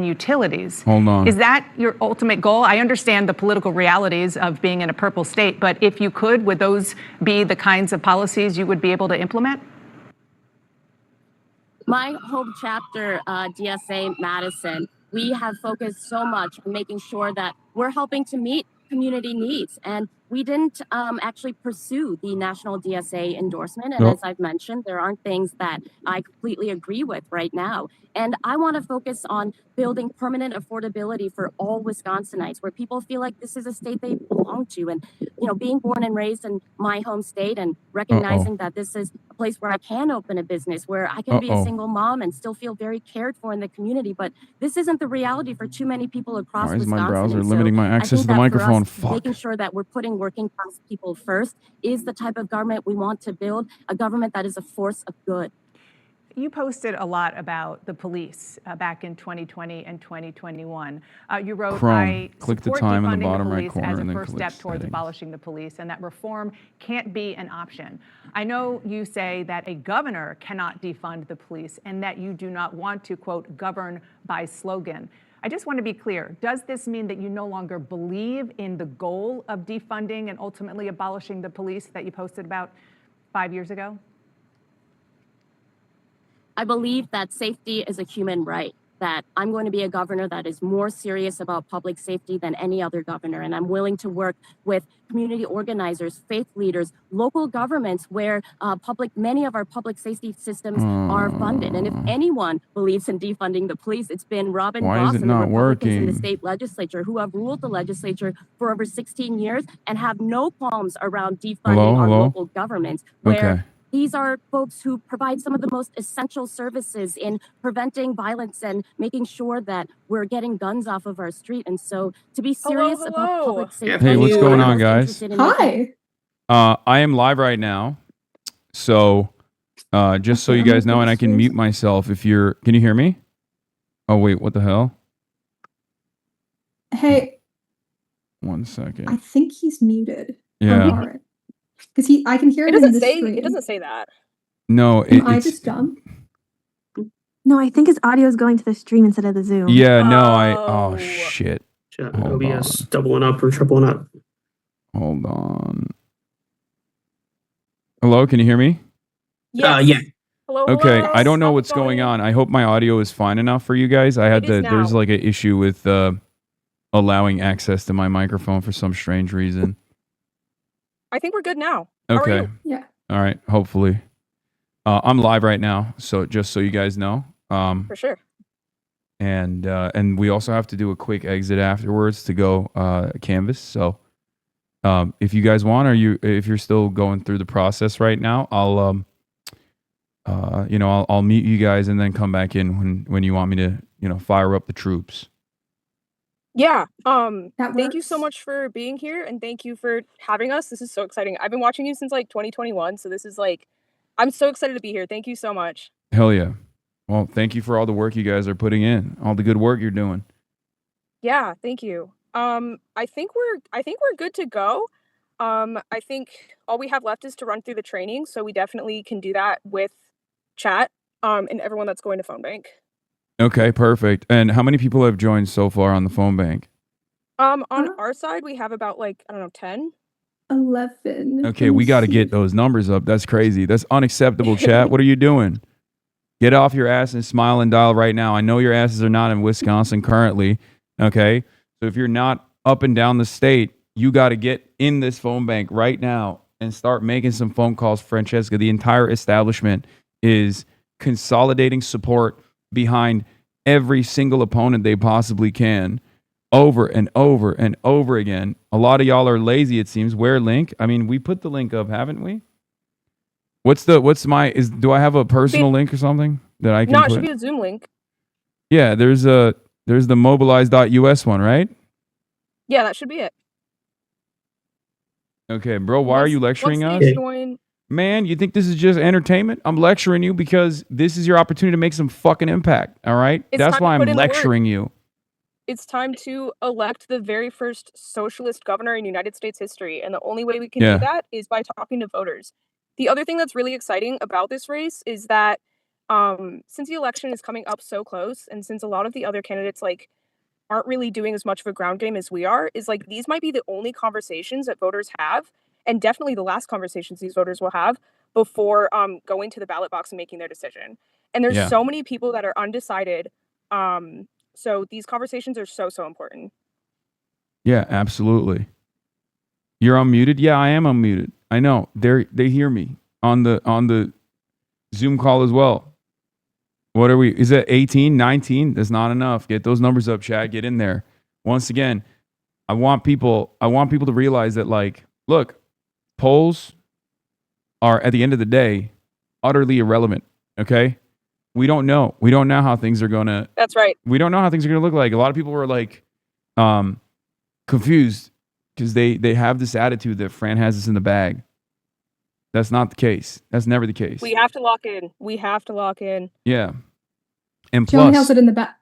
utilities. Hold on. Is that your ultimate goal? I understand the political realities of being in a purple state, but if you could, would those be the kinds of policies you would be able to implement? My home chapter, DSA Madison, we have focused so much on making sure that we're helping to meet community needs. And we didn't actually pursue the national DSA endorsement. And Nope. as I've mentioned, there aren't things that I completely agree with right now. And I want to focus on building permanent affordability for all Wisconsinites, where people feel like this is a state they belong to. And, you know, being born and raised in my home state and recognizing that this is a place where I can open a business, where I can be a single mom and still feel very cared for in the community. But this isn't the reality for too many people across Why is Wisconsin. my browser And so limiting my I access think to the that for microphone? us, Fuck. making sure that we're putting working class people first is the type of government we want to build, a government that is a force of good. You posted a lot about the police back in 2020 and 2021. You wrote, Chrome. I Click the support time in the defunding bottom the right police corner as a and then first click step towards settings. abolishing the police, and that reform can't be an option. I know you say that a governor cannot defund the police and that you do not want to, quote, govern by slogan. I just want to be clear. Does this mean that you no longer believe in the goal of defunding and ultimately abolishing the police that you posted about 5 years ago? I believe that safety is a human right, that I'm going to be a governor that is more serious about public safety than any other governor. And I'm willing to work with community organizers, faith leaders, local governments where many of our public safety systems are funded. And if anyone believes in defunding the police, it's been Robin Why Goss is it and the not Republicans in the working? state legislature who have ruled the legislature for over 16 years and have no qualms around defunding our local governments, where Okay. these are folks who provide some of the most essential services in preventing violence and making sure that we're getting guns off of our street. And so to be serious about public safety. Hey, what's going on, I'm guys? interested in making- I am live right now. So just so you guys know, and I can mute myself if you're, can you hear me? Oh, wait, what the hell? Hey, 1 second. I think he's muted. Yeah. Because I can hear It him in doesn't the say. screen. It doesn't say that. No, Am I it's, just dumb? No, I think his audio is going to the stream instead of the Zoom. yeah, no, oh shit. Hold OBS doubling up or tripling up. Hold on. Hello, can you hear me? Yeah. Hello. Okay, hello. I don't know How's what's it going on. I hope my audio is fine enough for you guys. I had It is there's now. like an issue with allowing access to my microphone for some strange reason. I think we're good now. How are Okay. you? Yeah. All right, hopefully. I'm live right now, so just so you guys know. For sure. And we also have to do a quick exit afterwards to go canvas. So if you guys want, if you're still going through the process right now, I'll I'll meet you guys and then come back in when you want me to, fire up the troops. Yeah. That Thank you so works. much for being here, and thank you for having us. This is so exciting. I've been watching you since like 2021, so this is like, I'm so excited to be here. Thank you so much. Hell yeah. Well, thank you for all the work you guys are putting in, all the good work you're doing. Yeah. Thank you. I think we're good to go. I think all we have left is to run through the training, so we definitely can do that with chat. And everyone that's going to phone bank. Okay, perfect. And how many people have joined so far on the phone bank? On our side, we have about like, I don't know, 10. 11. Okay, we got to get those numbers up. That's crazy. That's unacceptable, chat. What are you doing? Get off your ass and smile and dial right now. I know your asses are not in Wisconsin currently. Okay, so if you're not up and down the state, you got to get in this phone bank right now and start making some phone calls, Francesca. The entire establishment is consolidating support behind every single opponent they possibly can, over and over and over again. A lot of y'all are lazy, it seems. Where link? I mean, we put the link up, haven't we? Do I have a personal link or something that I can No, it put? should be a Zoom link. Yeah, there's the mobilize.us one, right? Yeah, that should be it. Okay, bro, why are you lecturing us? Once they join, Man, you think this is just entertainment? I'm lecturing you because this is your opportunity to make some fucking impact, all right? It's That's time to why I'm put in the work. lecturing you. it's time to elect the very first socialist governor in United States history, and the only way we can Yeah. do that is by talking to voters. The other thing that's really exciting about this race is that since the election is coming up so close, and since a lot of the other candidates aren't really doing as much of a ground game as we are, is like these might be the only conversations that voters have, and definitely the last conversations these voters will have before going to the ballot box and making their decision. And there's Yeah. so many people that are undecided. So these conversations are so important. Yeah, absolutely. You're unmuted? Yeah, I am unmuted. I know. They hear me on the Zoom call as well. What are we? Is it 18, 19? That's not enough. Get those numbers up, Chad. Get in there. Once again, I want people to realize that, like, look, polls are at the end of the day utterly irrelevant. Okay? We don't know. We don't know how things are gonna. That's right. We don't know how things are gonna look like. A lot of people were like confused because they have this attitude that Fran has this in the bag. That's not the case. That's never the case. We have to lock in. We have to lock in. Yeah. And She only plus, has it in the back.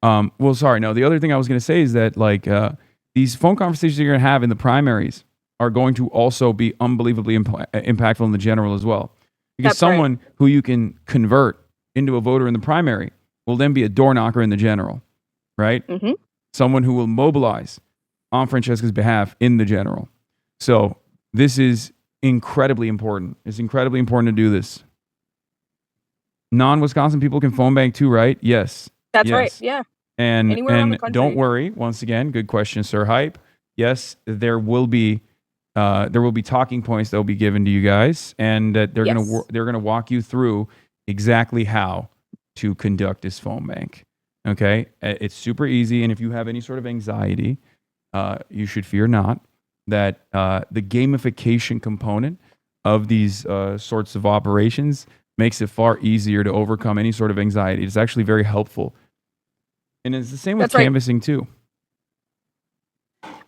Oh, well, sorry. No, the other thing I was going to say is that, like, these phone conversations you're going to have in the primaries are going to also be unbelievably impactful in the general as well. Because someone who you can convert into a voter in the primary will then be a door knocker in the general, right? Mm-hmm. Someone who will mobilize on Francesca's behalf in the general. So this is incredibly important. It's incredibly important to do this. Non-Wisconsin people can phone bank too, right? Yes. That's yes. right. Yeah. And Anywhere around the country. don't worry. Once again, good question, Sir Hype. Yes, there will be talking points that will be given to you guys, and they're gonna walk you through exactly how to conduct this phone bank. Okay, it's super easy, and if you have any sort of anxiety, you should fear not that the gamification component of these sorts of operations makes it far easier to overcome any sort of anxiety. It's actually very helpful. And it's the same with canvassing too.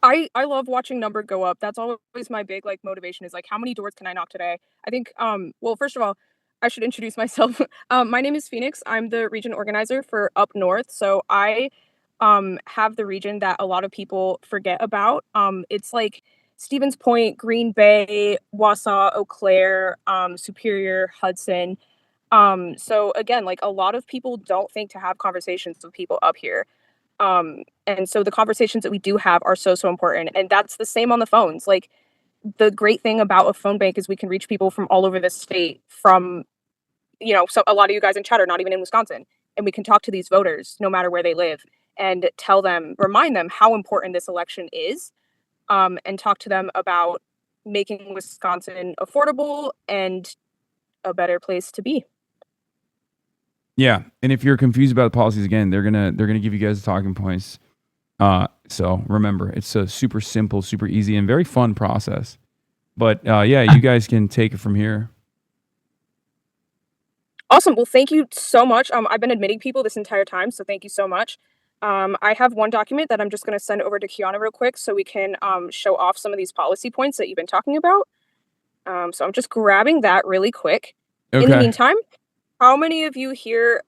I love watching number go up. That's always my big like motivation is like, how many doors can I knock today? I think, well, first of all, I should introduce myself. My name is Phoenix. I'm the region organizer for Up North. So I have the region that a lot of people forget about. It's like Stevens Point, Green Bay, Wausau, Eau Claire, Superior, Hudson. So again, like a lot of people don't think to have conversations with people up here. And so the conversations that we do have are so important. And that's the same on the phones. Like the great thing about a phone bank is we can reach people from all over the state from, so a lot of you guys in chat are not even in Wisconsin, and we can talk to these voters no matter where they live and remind them how important this election is, and talk to them about making Wisconsin affordable and a better place to be. Yeah, and if you're confused about the policies, again, they're gonna give you guys the talking points. So remember, it's a super simple, super easy, and very fun process. But yeah, you guys can take it from here. Awesome. Well, thank you so much. I've been admitting people this entire time, so thank you so much. I have one document that I'm just going to send over to Kiana real quick so we can show off some of these policy points that you've been talking about. So I'm just grabbing that really quick. Okay. In the meantime, how many of you here,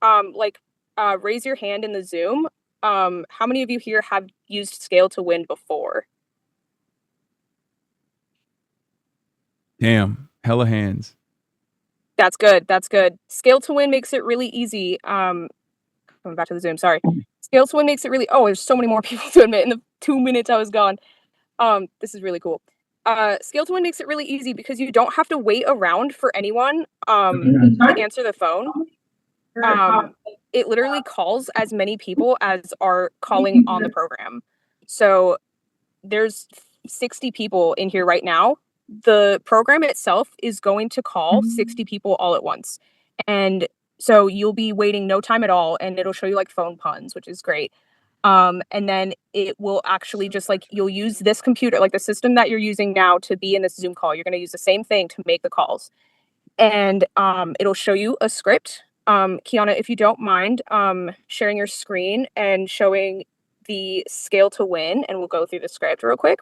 raise your hand in the Zoom? How many of you here have used Scale to Win before? Damn, hella hands. That's good. That's good. Scale to Win makes it really easy. Coming back to the Zoom, sorry. Scale to Win makes it really, there's so many more people to admit in the 2 minutes I was gone. This is really cool. Scale to Win makes it really easy because you don't have to wait around for anyone to answer the phone. It literally calls as many people as are calling on the program. So there's 60 people in here right now. The program itself is going to call 60 people all at once. And so you'll be waiting no time at all, and it'll show you like phone puns, which is great. And then it will actually just like, you'll use this computer, like the system that you're using now to be in this Zoom call. You're going to use the same thing to make the calls. And it'll show you a script. Kiana, if you don't mind sharing your screen and showing the Scale to Win, and we'll go through the script real quick.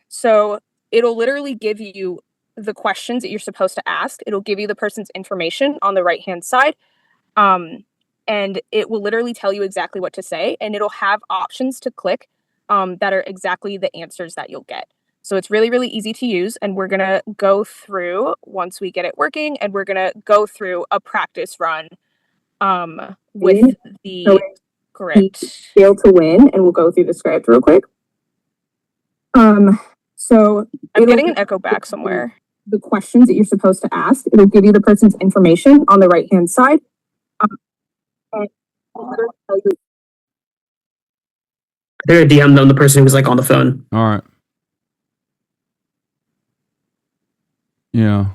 So it'll literally give you the questions that you're supposed to ask. It'll give you the person's information on the right-hand side. And it will literally tell you exactly what to say, and it'll have options to click that are exactly the answers that you'll get. So it's really, really easy to use, and we're gonna go through, once we get it working, and we're gonna go through a practice run with the correct Scale to Win, and we'll go through the script real quick. So I'm getting an echo back somewhere. The questions that you're supposed to ask, it'll give you the person's information on the right-hand side. And it'll tell you They're gonna DM them, the person who was like on the phone. All right. Yeah.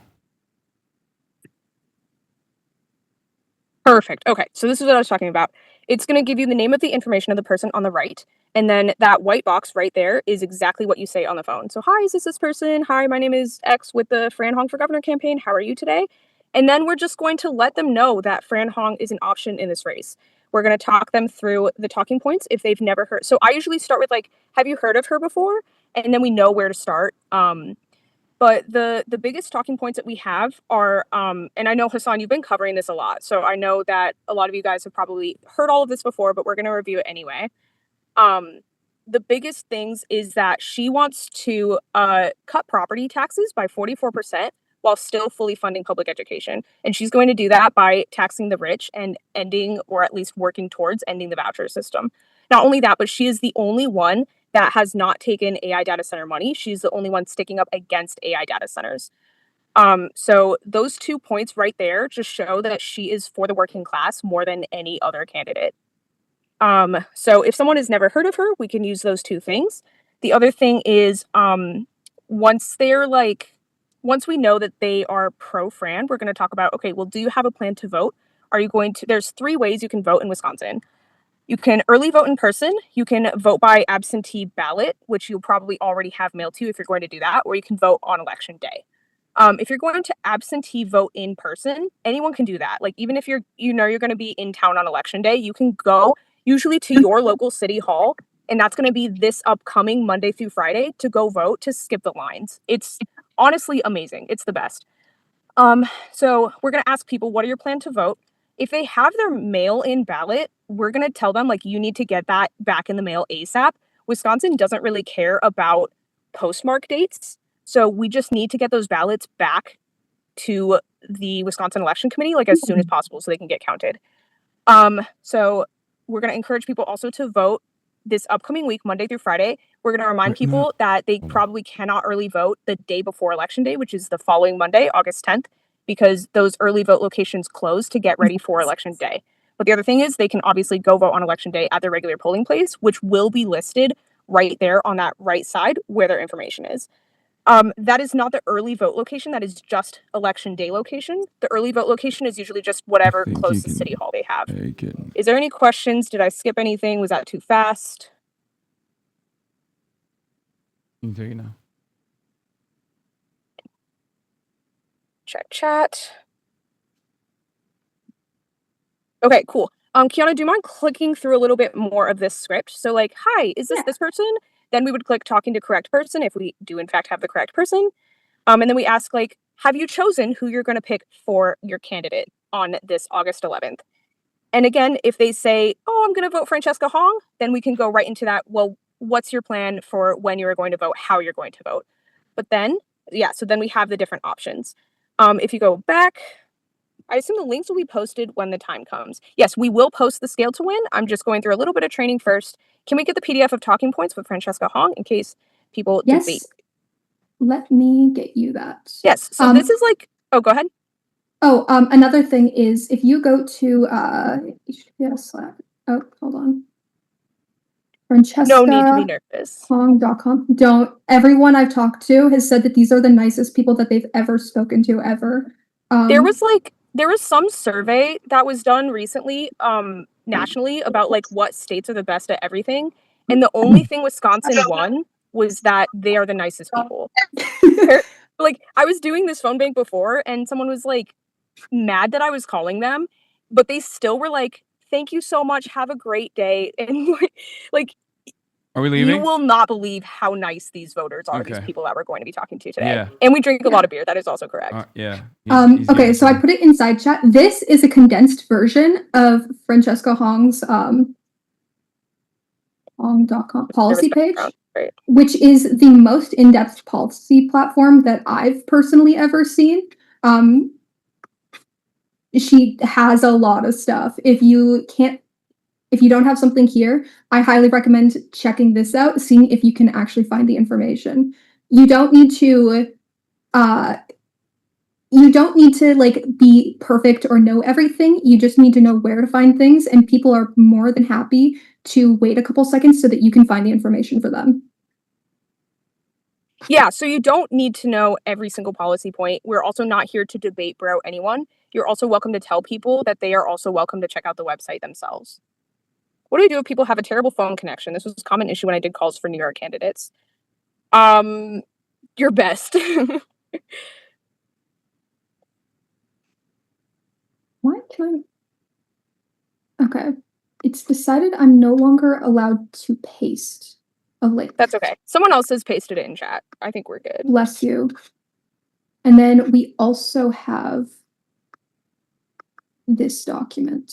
Perfect. Okay, so this is what I was talking about. It's going to give you the name of the information of the person on the right, and then that white box right there is exactly what you say on the phone. So, hi, is this person? Hi, my name is X with the Fran Hong for Governor campaign. How are you today? And then we're just going to let them know that Fran Hong is an option in this race. We're going to talk them through the talking points if they've never heard. So I usually start with like, have you heard of her before? And then we know where to start. But the biggest talking points that we have are, and I know, Hasan, you've been covering this a lot, so I know that a lot of you guys have probably heard all of this before, but we're going to review it anyway. The biggest things is that she wants to cut property taxes by 44% while still fully funding public education. And she's going to do that by taxing the rich and ending, or at least working towards ending, the voucher system. Not only that, but she is the only one that has not taken AI data center money. She's the only one sticking up against AI data centers. So those 2 points right there just show that she is for the working class more than any other candidate. So if someone has never heard of her, we can use those 2 things. The other thing is, once we know that they are pro-Fran, we're going to talk about, okay, well, do you have a plan to vote? There's 3 ways you can vote in Wisconsin. You can early vote in person, you can vote by absentee ballot, which you'll probably already have mailed to you if you're going to do that, or you can vote on election day. If you're going to absentee vote in person, anyone can do that. Like, even if you're going to be in town on election day, you can go usually to your local city hall, and that's going to be this upcoming Monday through Friday, to go vote, to skip the lines. It's honestly amazing. It's the best. So we're going to ask people, what are your plan to vote? If they have their mail-in ballot, we're going to tell them, like, you need to get that back in the mail ASAP. Wisconsin doesn't really care about postmark dates, so we just need to get those ballots back to the Wisconsin Election Committee, like, as soon as possible so they can get counted. So we're going to encourage people also to vote this upcoming week, Monday through Friday. We're going to remind people that they probably cannot early vote the day before Election Day, which is the following Monday, August 10th, because those early vote locations close to get ready for Election Day. But the other thing is, they can obviously go vote on Election Day at their regular polling place, which will be listed right there on that right side where their information is. That is not the early vote location. That is just Election Day location. The early vote location is usually just whatever closest city hall they have. Is there any questions? Did I skip anything? Was that too fast? You can take it now. Check chat. Okay, cool. Kiana, do you mind clicking through a little bit more of this script? So, like, hi, is this this person? Then we would click talking to correct person if we do in fact have the correct person. And then we ask, like, have you chosen who you're going to pick for your candidate on this August 11th? And again, if they say, oh, I'm going to vote Francesca Hong, then we can go right into that. Well, what's your plan for when you're going to vote, how you're going to vote? But then, so then we have the different options. If you go back, I assume the links will be posted when the time comes. Yes, we will post the scale to win. I'm just going through a little bit of training first. Can we get the PDF of talking points with Francesca Hong in case people debate? Let me get you that. Yes. So this is like, oh, go ahead. Oh, another thing is, if you go to HTTPS/, oh, hold on. No need to be nervous. Hong.com. Everyone I've talked to has said that these are the nicest people that they've ever spoken to ever. There was some survey that was done recently, nationally, about like what states are the best at everything. And the only thing Wisconsin won was that they are the nicest people. Like, I was doing this phone bank before and someone was like mad that I was calling them, but they still were like, thank you so much. Have a great day. And like, are we leaving? You will not believe how nice these voters are, Okay. these people that we're going to be talking to today. Yeah. And we drink a lot of beer. That is also correct. Yeah. Okay, so I put it inside chat. This is a condensed version of Francesca Hong's Hong.com policy page, which is the most in-depth policy platform that I've personally ever seen. She has a lot of stuff. If you don't have something here, I highly recommend checking this out, seeing if you can actually find the information. You don't need to like be perfect or know everything. You just need to know where to find things, and people are more than happy to wait a couple seconds so that you can find the information for them. Yeah, so you don't need to know every single policy point. We're also not here to debate bro anyone. You're also welcome to tell people that they are also welcome to check out the website themselves. What do we do if people have a terrible phone connection? This was a common issue when I did calls for New York candidates. Your best. What can I... Okay. It's decided I'm no longer allowed to paste a link. That's okay. Someone else has pasted it in chat. I think we're good. Bless you. And then we also have this document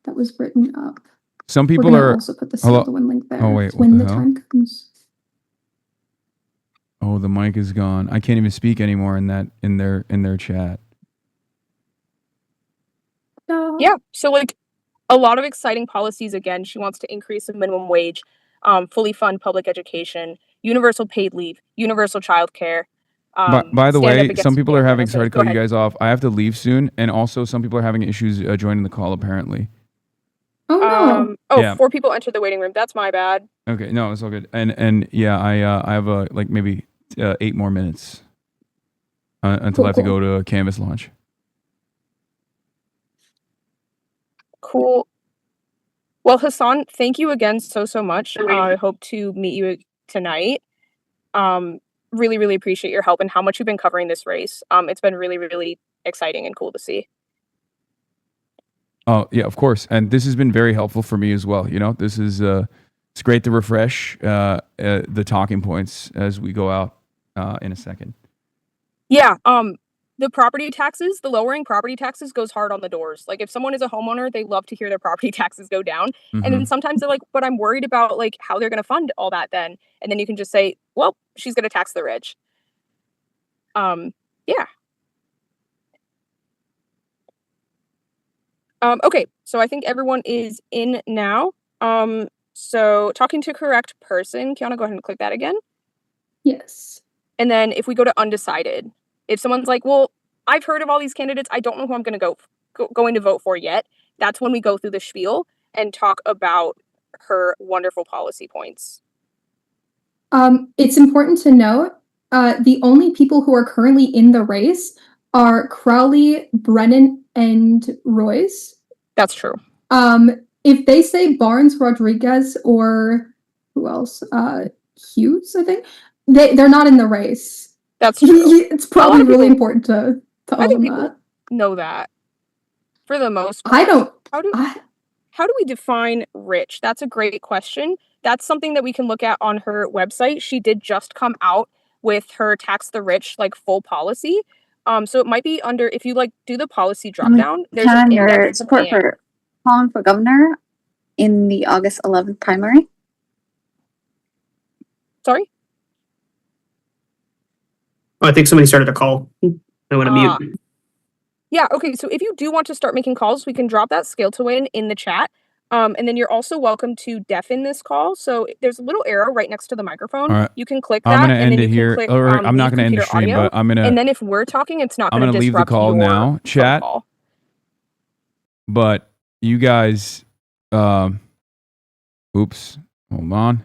that was written up. Some We're people gonna are also put the Scale to Win link there. Oh wait, what when the the hell? time comes. Oh, the mic is gone. I can't even speak anymore in their chat. Yeah, so like a lot of exciting policies. Again, she wants to increase the minimum wage, fully fund public education, universal paid leave, universal childcare. By the stand up way, against some people are having, feminism. sorry to Go cut you ahead. guys off. I have to leave soon, and also some people are having issues joining the call apparently. Oh no. Yeah. 4 people entered the waiting room. That's my bad. Okay, no, it's all good. And yeah, I have like maybe 8 more minutes until I have to go to a Canvas launch. Cool. Well, Hasan, thank you again so much. I hope to meet you tonight. Really, really appreciate your help and how much you've been covering this race. It's been really, really exciting and cool to see. Oh yeah, of course. And this has been very helpful for me as well. You know, this is it's great to refresh the talking points as we go out in a second. Yeah, the property taxes, the lowering property taxes goes hard on the doors. Like if someone is a homeowner, they love to hear their property taxes go down. And then sometimes they're like, but I'm worried about like how they're going to fund all that then. And then you can just say, well, she's going to tax the rich. Yeah. Okay, so I think everyone is in now. So talking to correct person, Kiana, go ahead and click that again. Yes. And then if we go to undecided, if someone's like, well, I've heard of all these candidates, I don't know who I'm going to going to vote for yet. That's when we go through the spiel and talk about her wonderful policy points. It's important to note, the only people who are currently in the race are Crowley, Brennan, and Royce. That's true. If they say Barnes, Rodriguez, or who else? Hughes, I think. They're not in the race. That's true. It's probably really important to tell them that. Know that for the most part. I don't. How do we define rich? That's a great question. That's something that we can look at on her website. She did just come out with her tax the rich like full policy. So it might be under, if you like do the policy drop down, there's an your support for calling for governor in the August 11th primary. Sorry? Oh, I think somebody started a call. I want to mute. Yeah, okay, so if you do want to start making calls, we can drop that Scale to Win in the chat. And then you're also welcome to deafen this call. So there's a little arrow right next to the microphone. All right. You can click that. I'm gonna and end then it you here. Can click, Or I'm not leave gonna end the computer stream, audio. but I'm gonna. And then if we're talking, it's not I'm going to gonna leave the disrupt call your now, chat. call. But you guys, oops, hold on.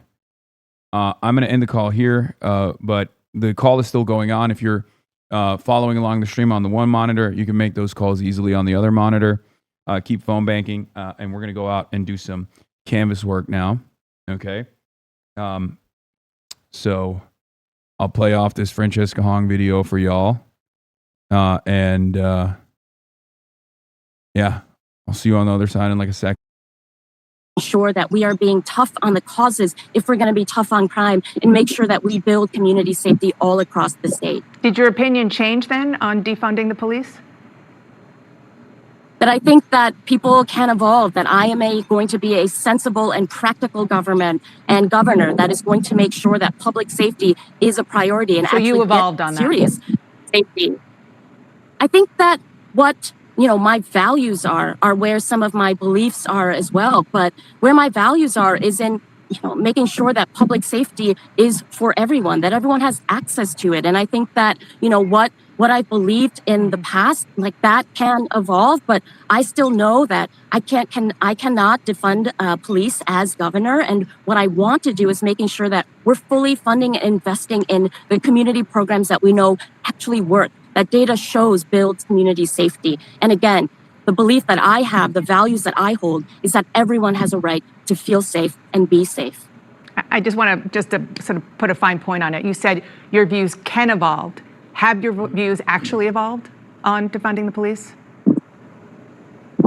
I'm gonna end the call here. But the call is still going on. If you're following along the stream on the one monitor, you can make those calls easily on the other monitor. Keep phone banking, and we're gonna go out and do some Canvas work now. Okay. So I'll play off this Francesca Hong video for y'all. And yeah, I'll see you on the other side in like a sec. Sure that we are being tough on the causes if we're going to be tough on crime and make sure that we build community safety all across the state. Did your opinion change then on defunding the police? But I think that people can evolve, that I am going to be a sensible and practical government and governor that is going to make sure that public safety is a priority and So actually you evolved on that. Serious safety. I think that what my values are where some of my beliefs are as well. But where my values are is in making sure that public safety is for everyone, that everyone has access to it. And I think that what what I believed in the past, like that can evolve, but I still know that I cannot defund police as governor. And what I want to do is making sure that we're fully funding and investing in the community programs that we know actually work, that data shows builds community safety. And again, the belief that I have, the values that I hold, is that everyone has a right to feel safe and be safe. I just want to sort of put a fine point on it. You said your views can evolve. Have your views actually evolved on defunding the police?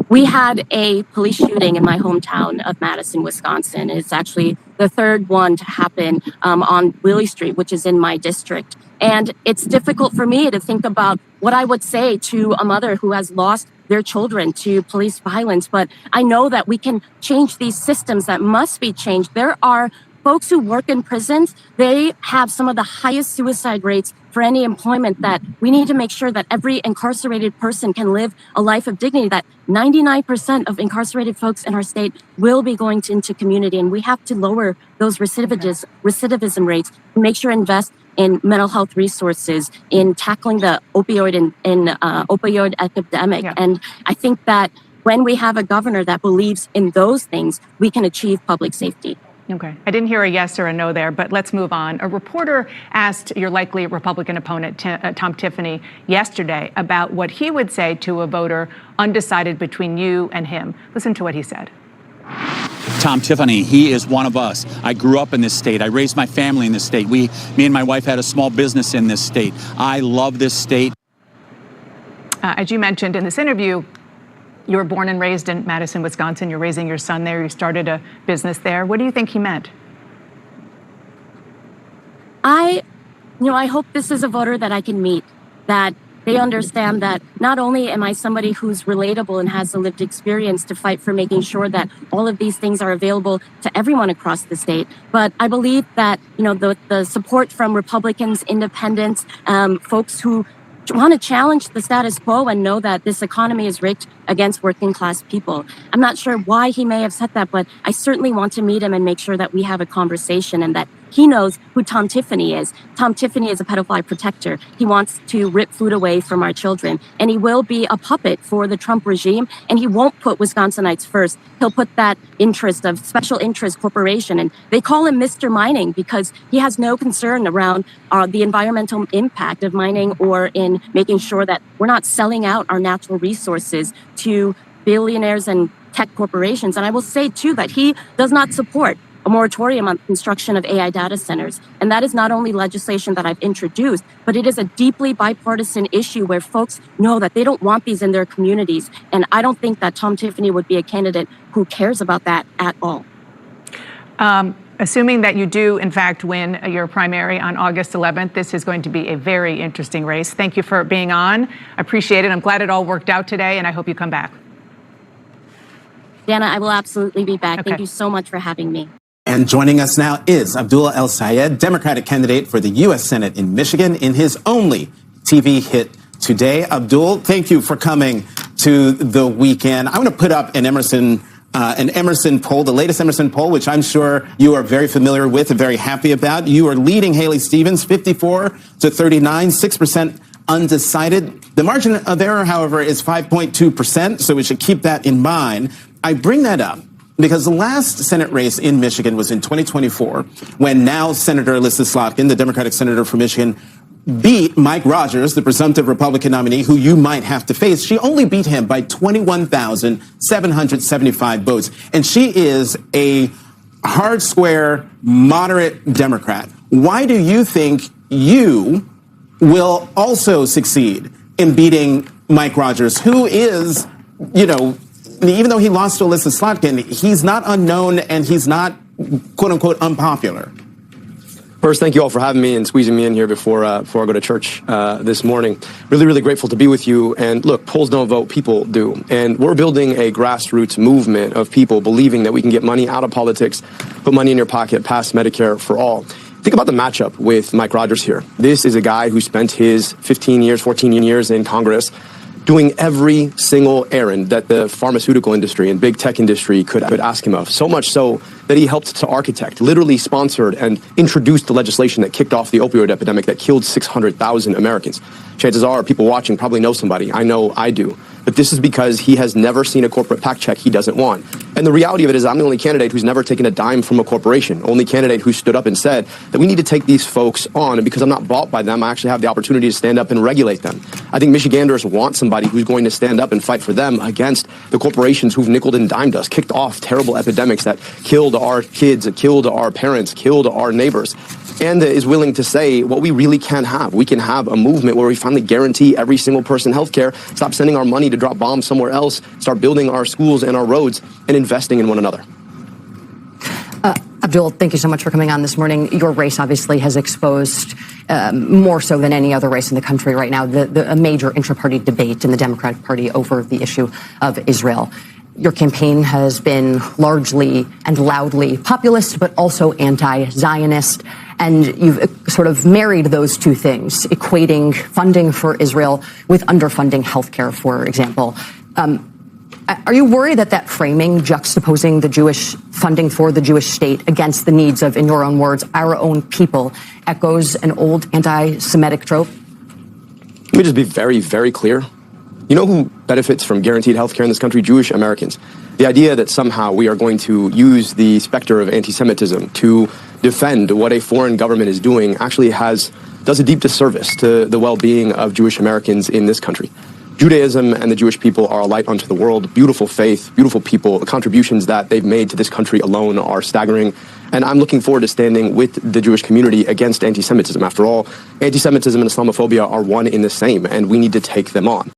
We had a police shooting in my hometown of Madison, Wisconsin. It's actually the third one to happen on Willie Street, which is in my district. And it's difficult for me to think about what I would say to a mother who has lost their children to police violence. But I know that we can change these systems that must be changed. There are folks who work in prisons. They have some of the highest suicide rates for any employment, that we need to make sure that every incarcerated person can live a life of dignity, that 99% of incarcerated folks in our state will be going into community. And we have to lower those recidivism rates, and make sure to invest in mental health resources, in tackling the opioid epidemic. Yeah. And I think that when we have a governor that believes in those things, we can achieve public safety. Okay. I didn't hear a yes or a no there, but let's move on. A reporter asked your likely Republican opponent, Tom Tiffany, yesterday about what he would say to a voter undecided between you and him. Listen to what he said. Tom Tiffany, he is one of us. I grew up in this state. I raised my family in this state. Me and my wife had a small business in this state. I love this state. As you mentioned in this interview, you were born and raised in Madison, Wisconsin. You're raising your son there. You started a business there. What do you think he meant? I hope this is a voter that I can meet, that they understand that not only am I somebody who's relatable and has a lived experience to fight for making sure that all of these things are available to everyone across the state, but I believe that, the support from Republicans, independents, folks who want to challenge the status quo and know that this economy is rigged against working class people. I'm not sure why he may have said that, but I certainly want to meet him and make sure that we have a conversation and that he knows who Tom Tiffany is. Tom Tiffany is a pedophile protector. He wants to rip food away from our children, and he will be a puppet for the Trump regime, and he won't put Wisconsinites first. He'll put that interest of special interest corporation, and they call him Mr. Mining because he has no concern around the environmental impact of mining or in making sure that we're not selling out our natural resources to billionaires and tech corporations. And I will say, too, that he does not support a moratorium on the construction of AI data centers. And that is not only legislation that I've introduced, but it is a deeply bipartisan issue where folks know that they don't want these in their communities. And I don't think that Tom Tiffany would be a candidate who cares about that at all. Assuming that you do, in fact, win your primary on August 11th, this is going to be a very interesting race. Thank you for being on. I appreciate it. I'm glad it all worked out today, and I hope you come back. Dana, I will absolutely be back. Okay. Thank you so much for having me. And joining us now is Abdullah El Sayed, Democratic candidate for the U.S. Senate in Michigan, in his only TV hit today. Abdul, thank you for coming to the weekend. I'm going to put up an Emerson poll, the latest Emerson poll, which I'm sure you are very familiar with and very happy about. You are leading Haley Stevens 54 to 39, 6% undecided. The margin of error, however, is 5.2%, so we should keep that in mind. I bring that up because the last Senate race in Michigan was in 2024, when now Senator Alyssa Slotkin, the Democratic senator from Michigan, beat Mike Rogers, the presumptive Republican nominee who you might have to face. She only beat him by 21,775 votes. And she is a hard square, moderate Democrat. Why do you think you will also succeed in beating Mike Rogers, who is, even though he lost to Alyssa Slotkin, he's not unknown and he's not, quote unquote, unpopular? First, thank you all for having me and squeezing me in here before I go to church this morning. Really, really grateful to be with you. And look, polls don't vote, people do. And we're building a grassroots movement of people believing that we can get money out of politics, put money in your pocket, pass Medicare for all. Think about the matchup with Mike Rogers here. This is a guy who spent his 14 years in Congress doing every single errand that the pharmaceutical industry and big tech industry could ask him of. So much so that he helped to architect, literally sponsored and introduced the legislation that kicked off the opioid epidemic that killed 600,000 Americans. Chances are people watching probably know somebody. I know I do. But this is because he has never seen a corporate PAC check he doesn't want. And the reality of it is I'm the only candidate who's never taken a dime from a corporation, only candidate who stood up and said that we need to take these folks on, and because I'm not bought by them, I actually have the opportunity to stand up and regulate them. I think Michiganders want somebody who's going to stand up and fight for them against the corporations who've nickeled and dimed us, kicked off terrible epidemics that killed our kids, killed our parents, killed our neighbors, and is willing to say what we really can have. We can have a movement where we finally guarantee every single person health care, stop sending our money to drop bombs somewhere else, start building our schools and our roads, and investing in one another. Abdul, thank you so much for coming on this morning. Your race obviously has exposed, more so than any other race in the country right now, a major intra-party debate in the Democratic Party over the issue of Israel. Your campaign has been largely and loudly populist, but also anti-Zionist. And you've sort of married those two things, equating funding for Israel with underfunding healthcare, for example. Are you worried that that framing, juxtaposing the Jewish funding for the Jewish state against the needs of, in your own words, our own people, echoes an old anti-Semitic trope? Let me just be very, very clear. You know who benefits from guaranteed health care in this country? Jewish Americans. The idea that somehow we are going to use the specter of anti-Semitism to defend what a foreign government is doing actually does a deep disservice to the well-being of Jewish Americans in this country. Judaism and the Jewish people are a light unto the world, beautiful faith, beautiful people. The contributions that they've made to this country alone are staggering. And I'm looking forward to standing with the Jewish community against anti-Semitism. After all, anti-Semitism and Islamophobia are one in the same, and we need to take them on.